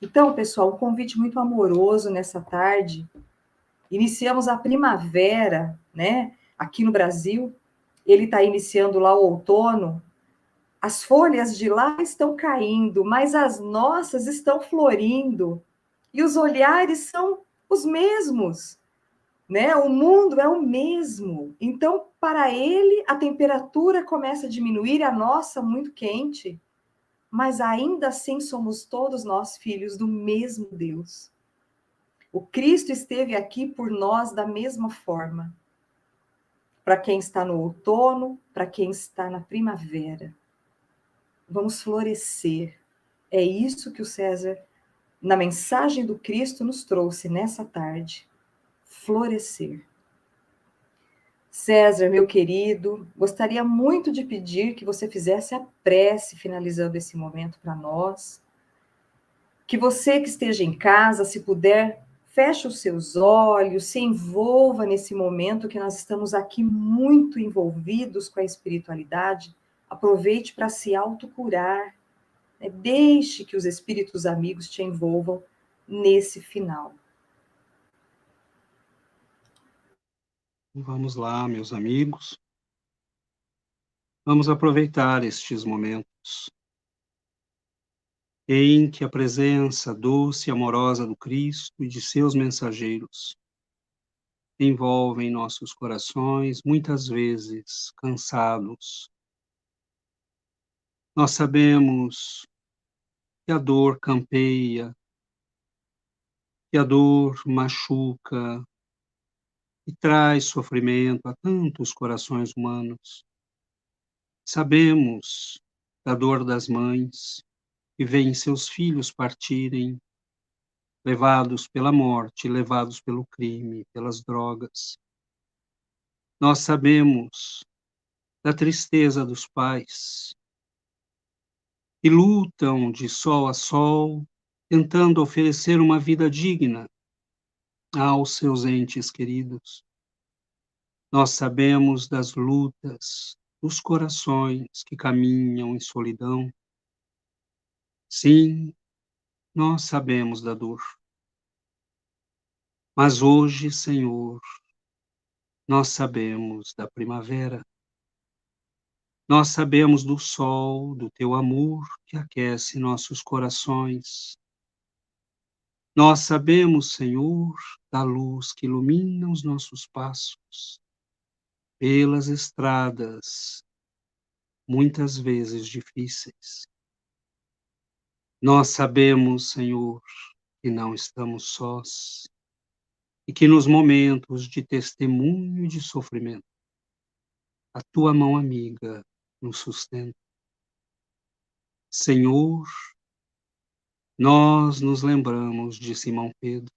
Então, pessoal, um convite muito amoroso nessa tarde. Iniciamos a primavera, né? Aqui no Brasil, ele está iniciando lá o outono. As folhas de lá estão caindo, mas as nossas estão florindo. E os olhares são os mesmos, né? O mundo é o mesmo. Então, para ele, a temperatura começa a diminuir, a nossa muito quente, mas ainda assim somos todos nós filhos do mesmo Deus. O Cristo esteve aqui por nós da mesma forma. Para quem está no outono, para quem está na primavera. Vamos florescer. É isso que o César, na mensagem do Cristo, nos trouxe nessa tarde. Florescer. César, meu querido, gostaria muito de pedir que você fizesse a prece finalizando esse momento para nós. Que você que esteja em casa, se puder, feche os seus olhos, se envolva nesse momento que nós estamos aqui muito envolvidos com a espiritualidade. Aproveite para se autocurar. Né? Deixe que os espíritos amigos te envolvam nesse final. Vamos lá, meus amigos. Vamos aproveitar estes momentos em que a presença doce e amorosa do Cristo e de seus mensageiros envolvem nossos corações, muitas vezes cansados. Nós sabemos que a dor campeia, que a dor machuca e traz sofrimento a tantos corações humanos. Sabemos da dor das mães que veem seus filhos partirem, levados pela morte, levados pelo crime, pelas drogas. Nós sabemos da tristeza dos pais que lutam de sol a sol, tentando oferecer uma vida digna aos seus entes queridos. Nós sabemos das lutas dos corações que caminham em solidão. Sim, nós sabemos da dor. Mas hoje, Senhor, nós sabemos da primavera. Nós sabemos do sol, do teu amor que aquece nossos corações. Nós sabemos, Senhor, da luz que ilumina os nossos passos pelas estradas, muitas vezes difíceis. Nós sabemos, Senhor, que não estamos sós e que nos momentos de testemunho e de sofrimento, a tua mão amiga nos sustenta. Senhor, nós nos lembramos de Simão Pedro,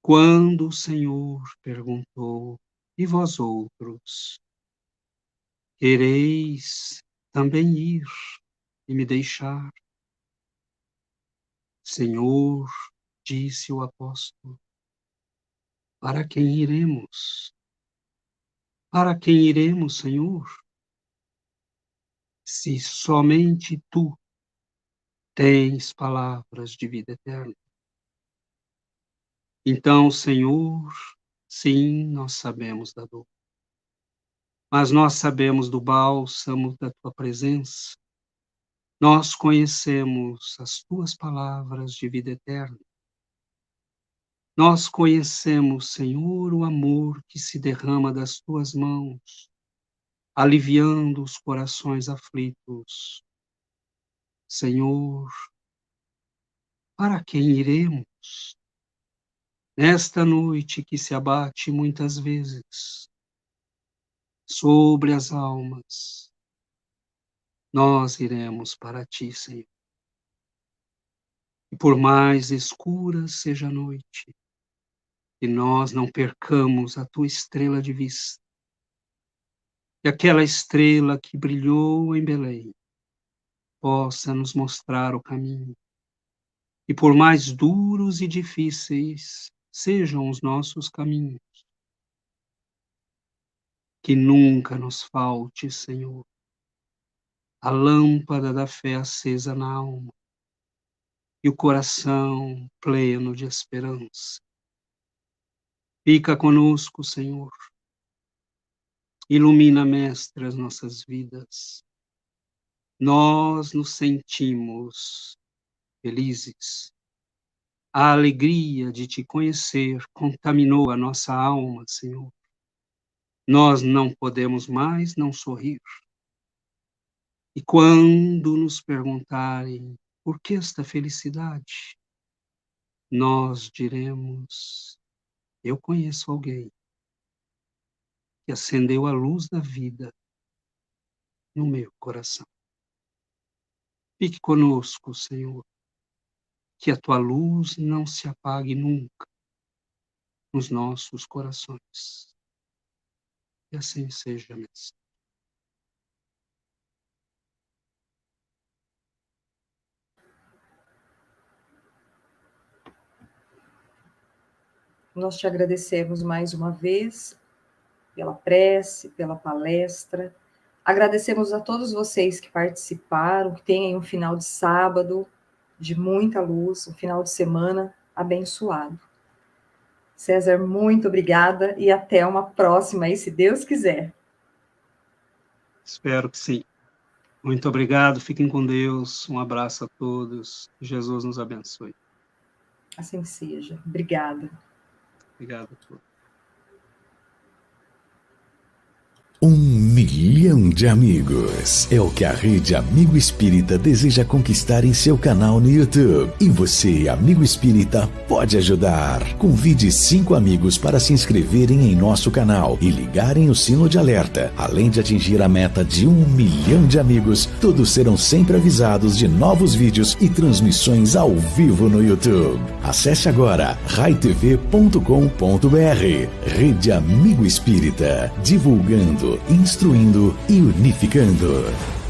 quando o Senhor perguntou: e vós outros, quereis também ir e me deixar? Senhor, disse o apóstolo, para quem iremos? Para quem iremos, Senhor? Se somente tu tens palavras de vida eterna. Então, Senhor, sim, nós sabemos da dor, mas nós sabemos do bálsamo da tua presença, Nós conhecemos as tuas palavras de vida eterna. Nós conhecemos, Senhor, o amor que se derrama das tuas mãos, aliviando os corações aflitos. Senhor, para quem iremos? Nesta noite que se abate muitas vezes sobre as almas, nós iremos para ti, Senhor. E por mais escura seja a noite, que nós não percamos a tua estrela de vista. E aquela estrela que brilhou em Belém possa nos mostrar o caminho. E por mais duros e difíceis sejam os nossos caminhos, que nunca nos falte, Senhor, a lâmpada da fé acesa na alma e o coração pleno de esperança. Fica conosco, Senhor. Ilumina, Mestre, as nossas vidas. Nós nos sentimos felizes. A alegria de te conhecer contaminou a nossa alma, Senhor. Nós não podemos mais não sorrir. E quando nos perguntarem por que esta felicidade, nós diremos: eu conheço alguém que acendeu a luz da vida no meu coração. Fique conosco, Senhor, que a tua luz não se apague nunca nos nossos corações. E assim seja, Mestre. Nós te agradecemos mais uma vez pela prece, pela palestra. Agradecemos a todos vocês que participaram, que tenham um final de sábado de muita luz, um final de semana abençoado. César, muito obrigada e até uma próxima aí, se Deus quiser. Espero que sim. Muito obrigado, fiquem com Deus, um abraço a todos, Jesus nos abençoe. Assim seja. Obrigada. Obrigado a todos. 1 milhão de amigos é o que a Rede Amigo Espírita deseja conquistar em seu canal no YouTube. E você, amigo espírita, pode ajudar. Convide 5 amigos para se inscreverem em nosso canal e ligarem o sino de alerta. Além de atingir a meta de 1 milhão de amigos, todos serão sempre avisados de novos vídeos e transmissões ao vivo no YouTube. Acesse agora raitv.com.br. Rede Amigo Espírita, divulgando, instruindo e unificando.